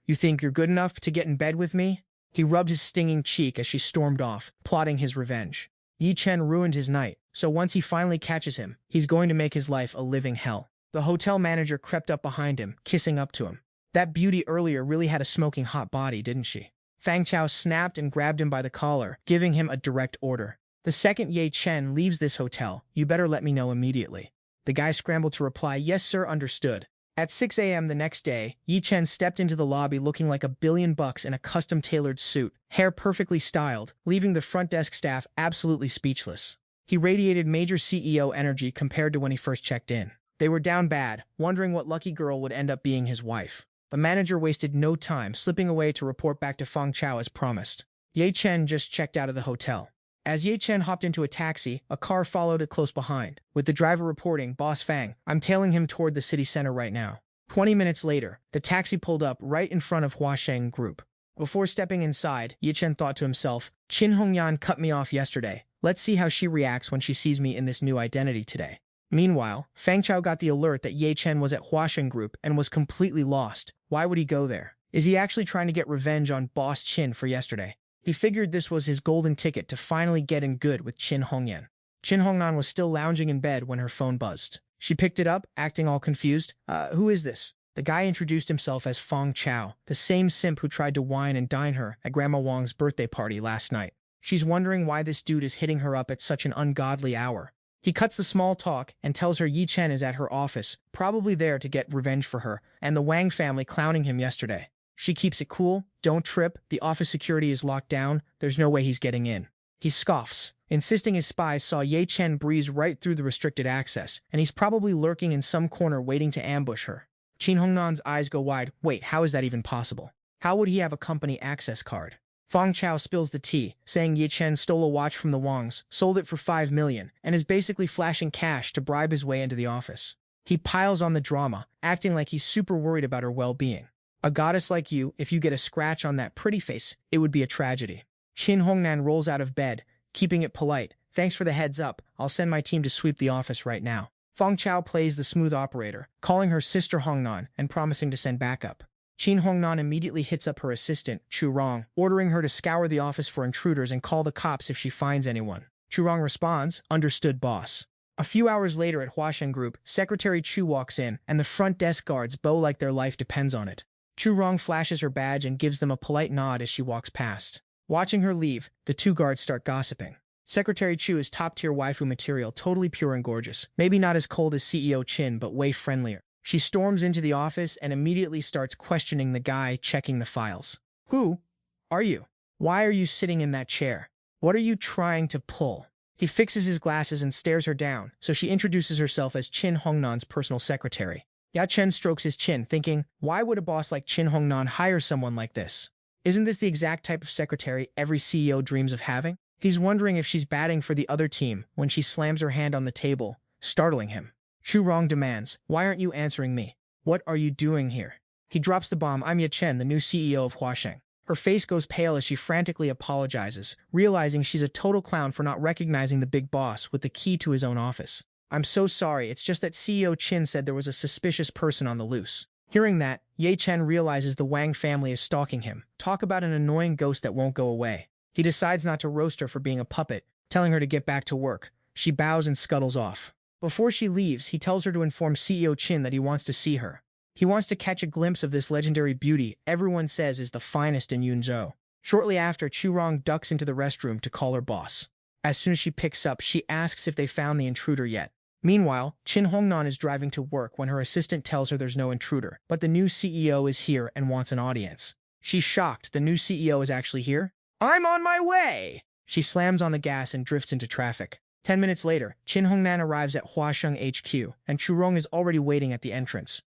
You think you're good enough to get in bed with me? He rubbed his stinging cheek as she stormed off, plotting his revenge. Ye Chen ruined his night, so once he finally catches him, he's going to make his life a living hell. The hotel manager crept up behind him, kissing up to him. That beauty earlier really had a smoking hot body, didn't she? Fang Chao snapped and grabbed him by the collar, giving him a direct order. The second Ye Chen leaves this hotel, you better let me know immediately. The guy scrambled to reply, yes sir, understood. At 6 a.m. the next day, Ye Chen stepped into the lobby looking like $1 billion in a custom-tailored suit, hair perfectly styled, leaving the front desk staff absolutely speechless. He radiated major CEO energy compared to when he first checked in. They were down bad, wondering what lucky girl would end up being his wife. The manager wasted no time, slipping away to report back to Fang Chao as promised. Ye Chen just checked out of the hotel. As Ye Chen hopped into a taxi, a car followed it close behind, with the driver reporting, Boss Fang, I'm tailing him toward the city center right now. 20 minutes later, the taxi pulled up right in front of Huasheng Group. Before stepping inside, Ye Chen thought to himself, Qin Hongyan cut me off yesterday. Let's see how she reacts when she sees me in this new identity today. Meanwhile, Fang Chao got the alert that Ye Chen was at Huasheng Group and was completely lost. Why would he go there? Is he actually trying to get revenge on Boss Qin for yesterday? He figured this was his golden ticket to finally get in good with Qin Hongyan. Qin Hongnan was still lounging in bed when her phone buzzed. She picked it up, acting all confused. Who is this? The guy introduced himself as Fang Chao, the same simp who tried to wine and dine her at Grandma Wang's birthday party last night. She's wondering why this dude is hitting her up at such an ungodly hour. He cuts the small talk and tells her Ye Chen is at her office, probably there to get revenge for her, and the Wang family clowning him yesterday. She keeps it cool, don't trip, the office security is locked down, there's no way he's getting in. He scoffs, insisting his spies saw Ye Chen breeze right through the restricted access, and he's probably lurking in some corner waiting to ambush her. Qin Hongnan's eyes go wide. Wait, how is that even possible? How would he have a company access card? Fang Chao spills the tea, saying Ye Chen stole a watch from the Wangs, sold it for 5 million, and is basically flashing cash to bribe his way into the office. He piles on the drama, acting like he's super worried about her well-being. A goddess like you, if you get a scratch on that pretty face, it would be a tragedy. Qin Hongnan rolls out of bed, keeping it polite. Thanks for the heads up, I'll send my team to sweep the office right now. Fang Chao plays the smooth operator, calling her sister Hongnan and promising to send backup. Qin Hongnan immediately hits up her assistant, Chu Rong, ordering her to scour the office for intruders and call the cops if she finds anyone. Chu Rong responds, understood boss. A few hours later at Huasheng Group, Secretary Chu walks in, and the front desk guards bow like their life depends on it. Chu Rong flashes her badge and gives them a polite nod as she walks past. Watching her leave, the two guards start gossiping. Secretary Chu is top-tier waifu material, totally pure and gorgeous. Maybe not as cold as CEO Qin, but way friendlier. She storms into the office and immediately starts questioning the guy checking the files. Who are you? Why are you sitting in that chair? What are you trying to pull? He fixes his glasses and stares her down, so she introduces herself as Qin Hongnan's personal secretary. Ya Chen strokes his chin, thinking, why would a boss like Qin Hongnan hire someone like this? Isn't this the exact type of secretary every CEO dreams of having? He's wondering if she's batting for the other team when she slams her hand on the table, startling him. Chu Rong demands, why aren't you answering me? What are you doing here? He drops the bomb, I'm Ya Chen, the new CEO of Huasheng. Her face goes pale as she frantically apologizes, realizing she's a total clown for not recognizing the big boss with the key to his own office. I'm so sorry, it's just that CEO Qin said there was a suspicious person on the loose. Hearing that, Ye Chen realizes the Wang family is stalking him. Talk about an annoying ghost that won't go away. He decides not to roast her for being a puppet, telling her to get back to work. She bows and scuttles off. Before she leaves, he tells her to inform CEO Qin that he wants to see her. He wants to catch a glimpse of this legendary beauty everyone says is the finest in Yunzhou. Shortly after, Chu Rong ducks into the restroom to call her boss. As soon as she picks up, she asks if they found the intruder yet. Meanwhile, Qin Hongnan is driving to work when her assistant tells her there's no intruder, but the new CEO is here and wants an audience. She's shocked the new CEO is actually here. I'm on my way! She slams on the gas and drifts into traffic. 10 minutes later, Qin Hongnan arrives at Huasheng HQ, and Chu Rong is already waiting at the entrance.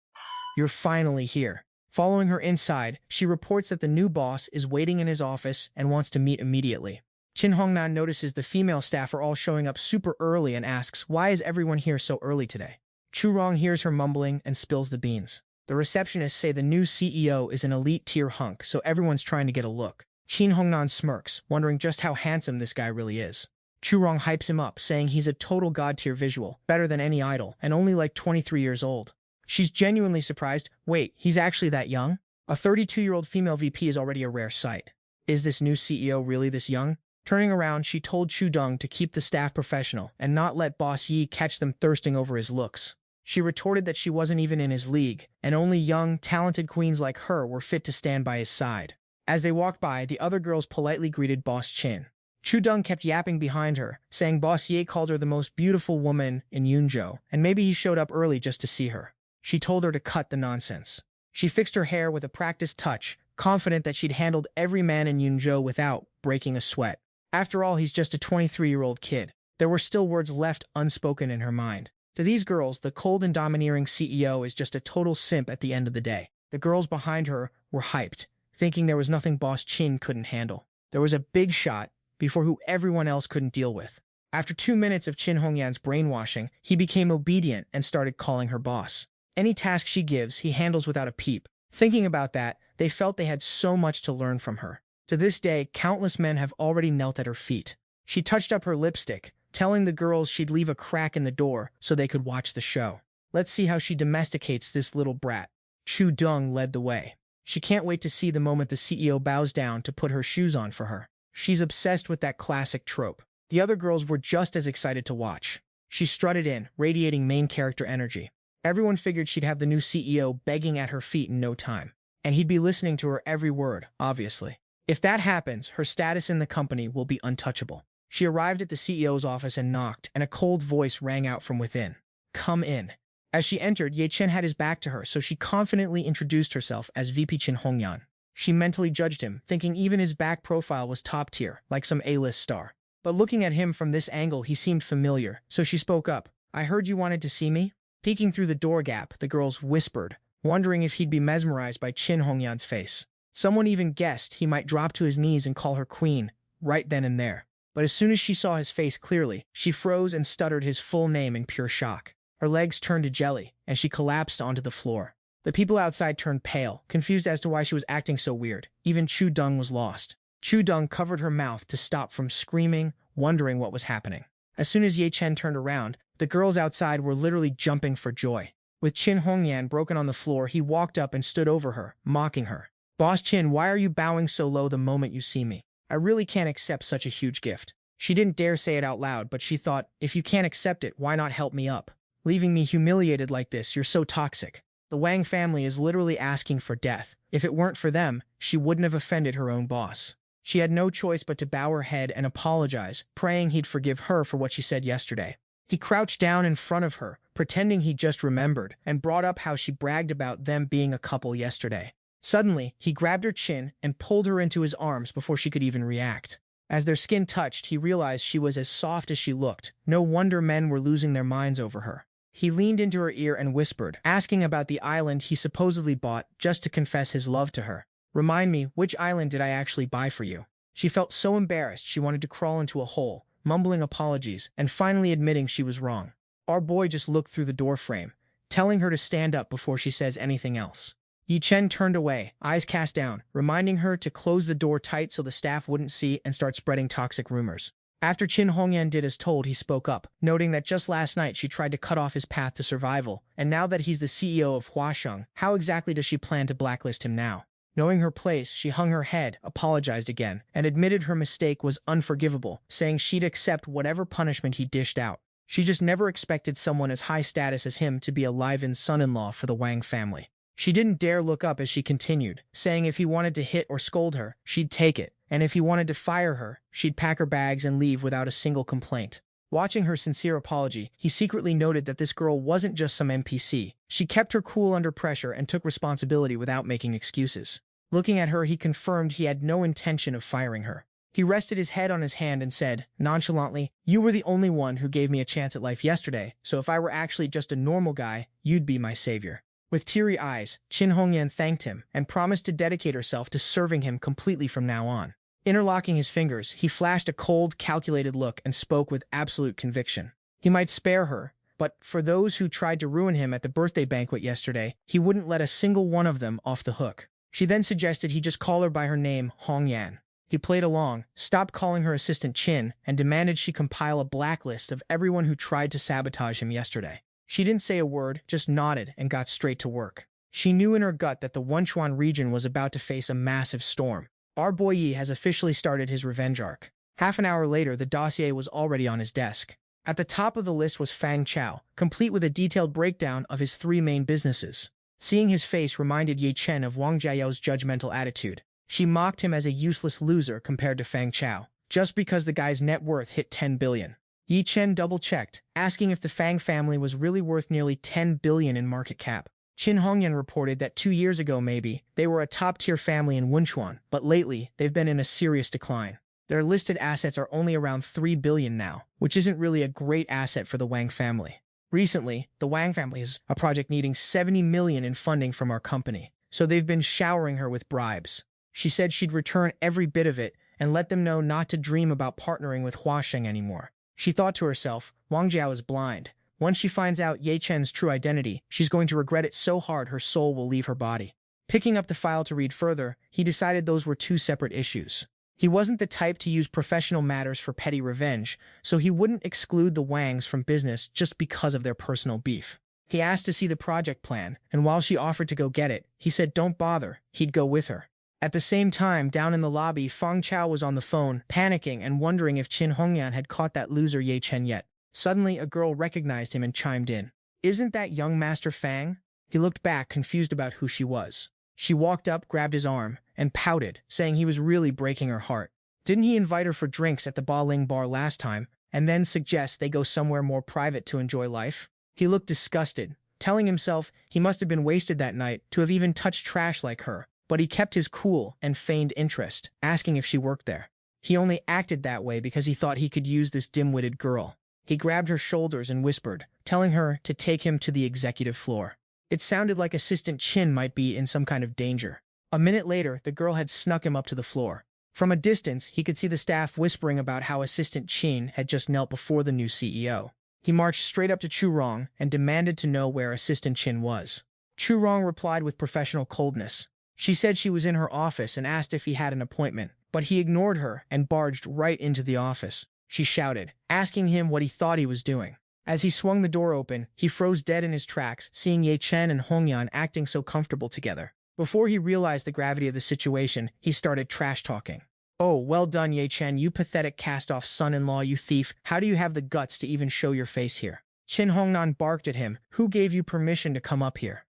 You're finally here. Following her inside, she reports that the new boss is waiting in his office and wants to meet immediately. Qin Hongnan notices the female staff are all showing up super early and asks, why is everyone here so early today? Chu Rong hears her mumbling and spills the beans. The receptionists say the new CEO is an elite tier hunk, so everyone's trying to get a look. Qin Hongnan smirks, wondering just how handsome this guy really is. Chu Rong hypes him up, saying he's a total god-tier visual, better than any idol, and only like 23 years old. She's genuinely surprised. Wait, he's actually that young? A 32-year-old female VP is already a rare sight. Is this new CEO really this young? Turning around, she told Chu Dong to keep the staff professional and not let Boss Yi catch them thirsting over his looks. She retorted that she wasn't even in his league, and only young, talented queens like her were fit to stand by his side. As they walked by, the other girls politely greeted Boss Qin. Chu Dong kept yapping behind her, saying Boss Ye called her the most beautiful woman in Yunzhou, and maybe he showed up early just to see her. She told her to cut the nonsense. She fixed her hair with a practiced touch, confident that she'd handled every man in Yunzhou without breaking a sweat. After all, he's just a 23-year-old kid. There were still words left unspoken in her mind. To these girls, the cold and domineering CEO is just a total simp at the end of the day. The girls behind her were hyped, thinking there was nothing Boss Qin couldn't handle. There was a big shot before who everyone else couldn't deal with. After 2 minutes of Qin Hongyan's brainwashing, he became obedient and started calling her boss. Any task she gives, he handles without a peep. Thinking about that, they felt they had so much to learn from her. To this day, countless men have already knelt at her feet. She touched up her lipstick, telling the girls she'd leave a crack in the door so they could watch the show. Let's see how she domesticates this little brat. Chu Dong led the way. She can't wait to see the moment the CEO bows down to put her shoes on for her. She's obsessed with that classic trope. The other girls were just as excited to watch. She strutted in, radiating main character energy. Everyone figured she'd have the new CEO begging at her feet in no time. And he'd be listening to her every word, obviously. If that happens, her status in the company will be untouchable. She arrived at the CEO's office and knocked, and a cold voice rang out from within. Come in. As she entered, Ye Chen had his back to her, so she confidently introduced herself as VP Qin Hongyan. She mentally judged him, thinking even his back profile was top tier, like some A-list star. But looking at him from this angle, he seemed familiar, so she spoke up. I heard you wanted to see me? Peeking through the door gap, the girls whispered, wondering if he'd be mesmerized by Qin Hongyan's face. Someone even guessed he might drop to his knees and call her queen, right then and there. But as soon as she saw his face clearly, she froze and stuttered his full name in pure shock. Her legs turned to jelly, and she collapsed onto the floor. The people outside turned pale, confused as to why she was acting so weird. Even Chu Dong was lost. Chu Dong covered her mouth to stop from screaming, wondering what was happening. As soon as Ye Chen turned around, the girls outside were literally jumping for joy. With Qin Hongyan broken on the floor, he walked up and stood over her, mocking her. Boss Qin, why are you bowing so low the moment you see me? I really can't accept such a huge gift. She didn't dare say it out loud, but she thought, if you can't accept it, why not help me up? Leaving me humiliated like this, you're so toxic. The Wang family is literally asking for death. If it weren't for them, she wouldn't have offended her own boss. She had no choice but to bow her head and apologize, praying he'd forgive her for what she said yesterday. He crouched down in front of her, pretending he just remembered, and brought up how she bragged about them being a couple yesterday. Suddenly, he grabbed her chin and pulled her into his arms before she could even react. As their skin touched, he realized she was as soft as she looked. No wonder men were losing their minds over her. He leaned into her ear and whispered, asking about the island he supposedly bought just to confess his love to her. "Remind me, which island did I actually buy for you?" She felt so embarrassed she wanted to crawl into a hole, mumbling apologies, and finally admitting she was wrong. Our boy just looked through the door frame, telling her to stand up before she says anything else. Yi Chen turned away, eyes cast down, reminding her to close the door tight so the staff wouldn't see and start spreading toxic rumors. After Qin Hongyan did as told, he spoke up, noting that just last night she tried to cut off his path to survival, and now that he's the CEO of Huasheng, how exactly does she plan to blacklist him now? Knowing her place, she hung her head, apologized again, and admitted her mistake was unforgivable, saying she'd accept whatever punishment he dished out. She just never expected someone as high status as him to be a live-in son-in-law for the Wang family. She didn't dare look up as she continued, saying if he wanted to hit or scold her, she'd take it, and if he wanted to fire her, she'd pack her bags and leave without a single complaint. Watching her sincere apology, he secretly noted that this girl wasn't just some NPC. She kept her cool under pressure and took responsibility without making excuses. Looking at her, he confirmed he had no intention of firing her. He rested his head on his hand and said, nonchalantly, "You were the only one who gave me a chance at life yesterday, so if I were actually just a normal guy, you'd be my savior." With teary eyes, Qin Hongyan thanked him and promised to dedicate herself to serving him completely from now on. Interlocking his fingers, he flashed a cold, calculated look and spoke with absolute conviction. He might spare her, but for those who tried to ruin him at the birthday banquet yesterday, he wouldn't let a single one of them off the hook. She then suggested he just call her by her name, Hongyan. He played along, stopped calling her assistant Qin, and demanded she compile a blacklist of everyone who tried to sabotage him yesterday. She didn't say a word, just nodded and got straight to work. She knew in her gut that the Wenchuan region was about to face a massive storm. Our boy Yi has officially started his revenge arc. Half an hour later, the dossier was already on his desk. At the top of the list was Fang Chao, complete with a detailed breakdown of his 3 main businesses. Seeing his face reminded Ye Chen of Wang Jiao's judgmental attitude. She mocked him as a useless loser compared to Fang Chao, just because the guy's net worth hit 10 billion. Yi Chen double-checked, asking if the Fang family was really worth nearly 10 billion in market cap. Qin Hongyan reported that 2 years ago maybe, they were a top-tier family in Wenchuan, but lately, they've been in a serious decline. Their listed assets are only around 3 billion now, which isn't really a great asset for the Wang family. Recently, the Wang family has a project needing 70 million in funding from our company, so they've been showering her with bribes. She said she'd return every bit of it and let them know not to dream about partnering with Huasheng anymore. She thought to herself, Wang Jiao is blind. Once she finds out Ye Chen's true identity, she's going to regret it so hard her soul will leave her body. Picking up the file to read further, he decided those were 2 separate issues. He wasn't the type to use professional matters for petty revenge, so he wouldn't exclude the Wangs from business just because of their personal beef. He asked to see the project plan, and while she offered to go get it, he said don't bother, he'd go with her. At the same time, down in the lobby, Fang Chao was on the phone, panicking and wondering if Qin Hongyan had caught that loser Ye Chen yet. Suddenly, a girl recognized him and chimed in. "Isn't that young Master Fang?" He looked back, confused about who she was. She walked up, grabbed his arm, and pouted, saying he was really breaking her heart. Didn't he invite her for drinks at the Ba Ling bar last time, and then suggest they go somewhere more private to enjoy life? He looked disgusted, telling himself he must have been wasted that night to have even touched trash like her. But he kept his cool and feigned interest, asking if she worked there. He only acted that way because he thought he could use this dim-witted girl. He grabbed her shoulders and whispered, telling her to take him to the executive floor. It sounded like Assistant Qin might be in some kind of danger. A minute later, the girl had snuck him up to the floor. From a distance, he could see the staff whispering about how Assistant Qin had just knelt before the new CEO. He marched straight up to Chu Rong and demanded to know where Assistant Qin was. Chu Rong replied with professional coldness. She said she was in her office and asked if he had an appointment, but he ignored her and barged right into the office. She shouted, asking him what he thought he was doing. As he swung the door open, he froze dead in his tracks, seeing Ye Chen and Hongyan acting so comfortable together. Before he realized the gravity of the situation, he started trash-talking. "Oh, well done, Ye Chen, you pathetic cast-off son-in-law, you thief. How do you have the guts to even show your face here?" Qin Hongnan barked at him. "Who gave you permission to come up here?"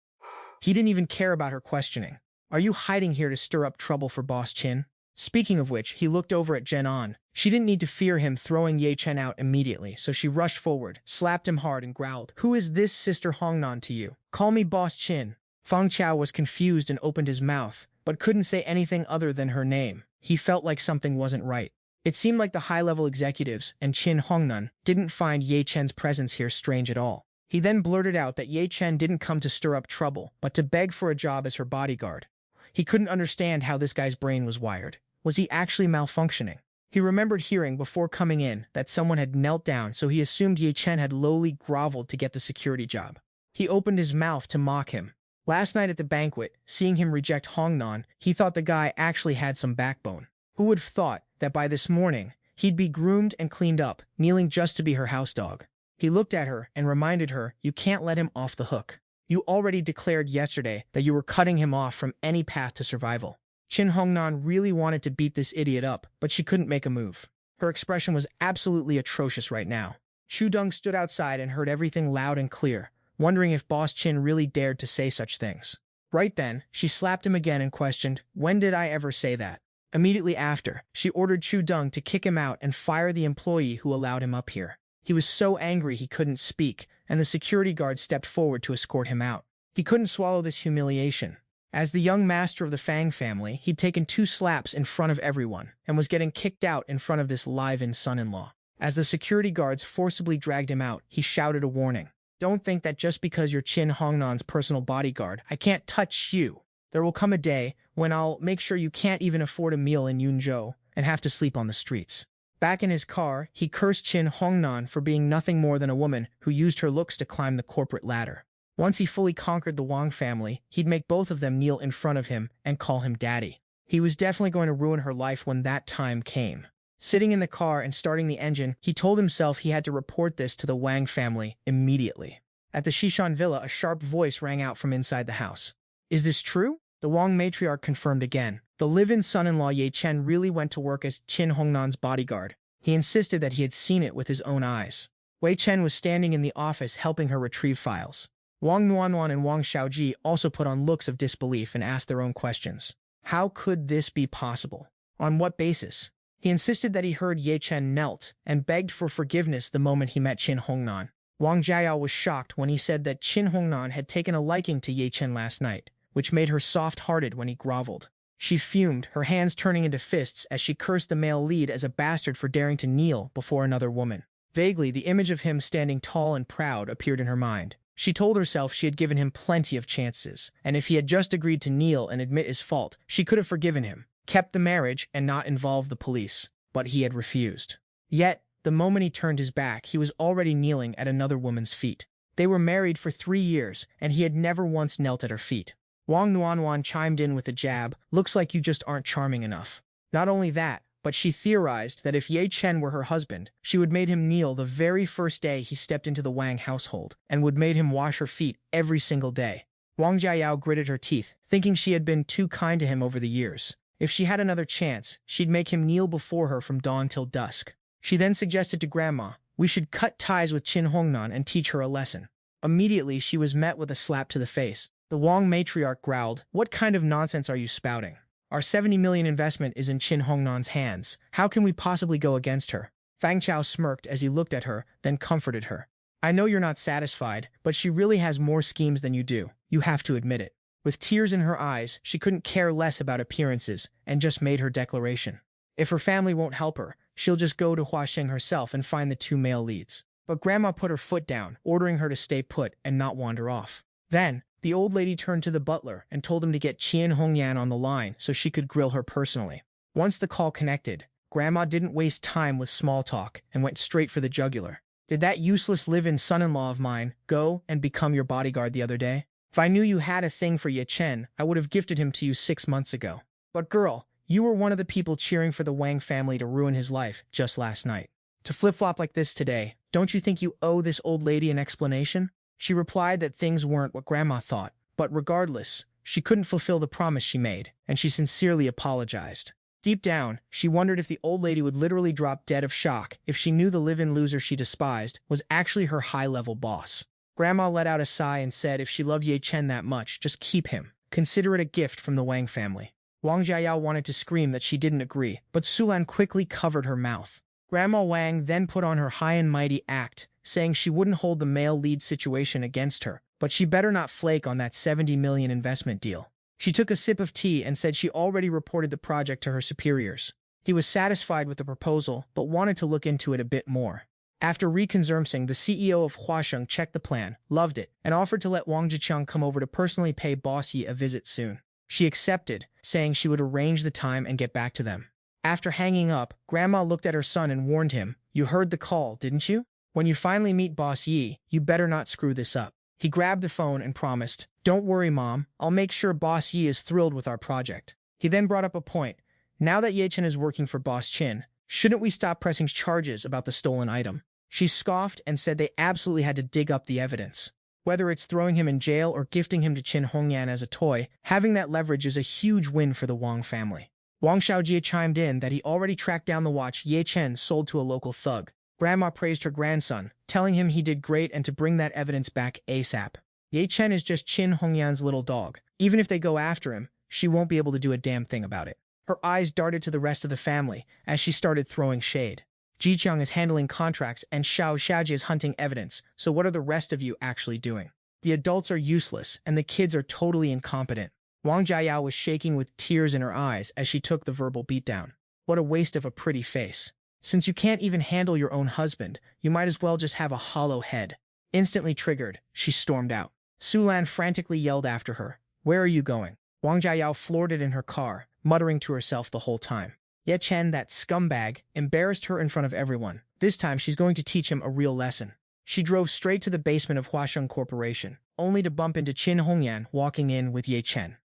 He didn't even care about her questioning. "Are you hiding here to stir up trouble for Boss Qin?" Speaking of which, he looked over at Jen An. She didn't need to fear him throwing Ye Chen out immediately, so she rushed forward, slapped him hard, and growled, "Who is this Sister Hongnan to you? Call me Boss Qin." Fang Chao was confused and opened his mouth, but couldn't say anything other than her name. He felt like something wasn't right. It seemed like the high-level executives and Qin Hongnan didn't find Ye Chen's presence here strange at all. He then blurted out that Ye Chen didn't come to stir up trouble, but to beg for a job as her bodyguard. He couldn't understand how this guy's brain was wired. Was he actually malfunctioning? He remembered hearing before coming in that someone had knelt down, so he assumed Ye Chen had lowly groveled to get the security job. He opened his mouth to mock him. Last night at the banquet, seeing him reject Hongnan, he thought the guy actually had some backbone. Who would have thought that by this morning, he'd be groomed and cleaned up, kneeling just to be her house dog? He looked at her and reminded her, you can't let him off the hook. You already declared yesterday that you were cutting him off from any path to survival. Qin Hongnan really wanted to beat this idiot up, but she couldn't make a move. Her expression was absolutely atrocious right now. Chu Deng stood outside and heard everything loud and clear, wondering if Boss Qin really dared to say such things. Right then, she slapped him again and questioned, when did I ever say that? Immediately after, she ordered Chu Deng to kick him out and fire the employee who allowed him up here. He was so angry he couldn't speak, and the security guard stepped forward to escort him out. He couldn't swallow this humiliation. As the young master of the Fang family, he'd taken 2 slaps in front of everyone, and was getting kicked out in front of this live-in son-in-law. As the security guards forcibly dragged him out, he shouted a warning. Don't think that just because you're Qin Hongnan's personal bodyguard, I can't touch you. There will come a day when I'll make sure you can't even afford a meal in Yunzhou and have to sleep on the streets. Back in his car, he cursed Qin Hongnan for being nothing more than a woman who used her looks to climb the corporate ladder. Once he fully conquered the Wang family, he'd make both of them kneel in front of him and call him daddy. He was definitely going to ruin her life when that time came. Sitting in the car and starting the engine, he told himself he had to report this to the Wang family immediately. At the Shishan villa, a sharp voice rang out from inside the house. Is this true? The Wang matriarch confirmed again. The live-in son-in-law Ye Chen really went to work as Qin Hongnan's bodyguard. He insisted that he had seen it with his own eyes. Wei Chen was standing in the office helping her retrieve files. Wang Nuanwan and Wang Xiaoji also put on looks of disbelief and asked their own questions. How could this be possible? On what basis? He insisted that he heard Ye Chen knelt and begged for forgiveness the moment he met Qin Hongnan. Wang Jiayao was shocked when he said that Qin Hongnan had taken a liking to Ye Chen last night, which made her soft-hearted when he groveled. She fumed, her hands turning into fists as she cursed the male lead as a bastard for daring to kneel before another woman. Vaguely, the image of him standing tall and proud appeared in her mind. She told herself she had given him plenty of chances, and if he had just agreed to kneel and admit his fault, she could have forgiven him, kept the marriage, and not involved the police. But he had refused. Yet, the moment he turned his back, he was already kneeling at another woman's feet. They were married for 3 years, and he had never once knelt at her feet. Wang Nuanwan chimed in with a jab, looks like you just aren't charming enough. Not only that, but she theorized that if Ye Chen were her husband, she would made him kneel the very first day he stepped into the Wang household, and would made him wash her feet every single day. Wang Jiayao gritted her teeth, thinking she had been too kind to him over the years. If she had another chance, she'd make him kneel before her from dawn till dusk. She then suggested to Grandma, we should cut ties with Qin Hongnan and teach her a lesson. Immediately, she was met with a slap to the face. The Wang matriarch growled, what kind of nonsense are you spouting? Our 70 million investment is in Qin Hongnan's hands. How can we possibly go against her? Fang Chao smirked as he looked at her, then comforted her. I know you're not satisfied, but she really has more schemes than you do. You have to admit it. With tears in her eyes, she couldn't care less about appearances, and just made her declaration. If her family won't help her, she'll just go to Huaxing herself and find the 2 male leads. But Grandma put her foot down, ordering her to stay put and not wander off. Then, the old lady turned to the butler and told him to get Qin Hongyan on the line so she could grill her personally. Once the call connected, Grandma didn't waste time with small talk and went straight for the jugular. Did that useless live-in son-in-law of mine go and become your bodyguard the other day? If I knew you had a thing for Ye Chen, I would have gifted him to you 6 months ago. But girl, you were one of the people cheering for the Wang family to ruin his life just last night. To flip-flop like this today, don't you think you owe this old lady an explanation? She replied that things weren't what Grandma thought, but regardless, she couldn't fulfill the promise she made, and she sincerely apologized. Deep down, she wondered if the old lady would literally drop dead of shock if she knew the live-in loser she despised was actually her high-level boss. Grandma let out a sigh and said if she loved Ye Chen that much, just keep him. Consider it a gift from the Wang family. Wang Jiayao wanted to scream that she didn't agree, but Sulan quickly covered her mouth. Grandma Wang then put on her high and mighty act, saying she wouldn't hold the male lead situation against her, but she better not flake on that 70 million investment deal. She took a sip of tea and said she already reported the project to her superiors. He was satisfied with the proposal, but wanted to look into it a bit more. After reconsidering, the CEO of Huasheng checked the plan, loved it, and offered to let Wang Jicheng come over to personally pay Boss Yi a visit soon. She accepted, saying she would arrange the time and get back to them. After hanging up, Grandma looked at her son and warned him, "You heard the call, didn't you? When you finally meet Boss Yi, you better not screw this up." He grabbed the phone and promised, "Don't worry, Mom, I'll make sure Boss Yi is thrilled with our project." He then brought up a point. Now that Ye Chen is working for Boss Qin, shouldn't we stop pressing charges about the stolen item? She scoffed and said they absolutely had to dig up the evidence. Whether it's throwing him in jail or gifting him to Qin Hongyan as a toy, having that leverage is a huge win for the Wang family. Wang Xiaojie chimed in that he already tracked down the watch Ye Chen sold to a local thug. Grandma praised her grandson, telling him he did great and to bring that evidence back ASAP. Ye Chen is just Qin Hongyan's little dog. Even if they go after him, she won't be able to do a damn thing about it. Her eyes darted to the rest of the family as she started throwing shade. Jiqiang is handling contracts and Xiao Xiaojie is hunting evidence, so what are the rest of you actually doing? The adults are useless, and the kids are totally incompetent. Wang Jiayao was shaking with tears in her eyes as she took the verbal beatdown. What a waste of a pretty face. Since you can't even handle your own husband, you might as well just have a hollow head. Instantly triggered, she stormed out. Su Lan frantically yelled after her, "Where are you going?" Wang Jiayao floored it in her car, muttering to herself the whole time. Ye Chen, that scumbag, embarrassed her in front of everyone. This time she's going to teach him a real lesson. She drove straight to the basement of Huasheng Corporation, only to bump into Qin Hongyan walking in with Ye Chen.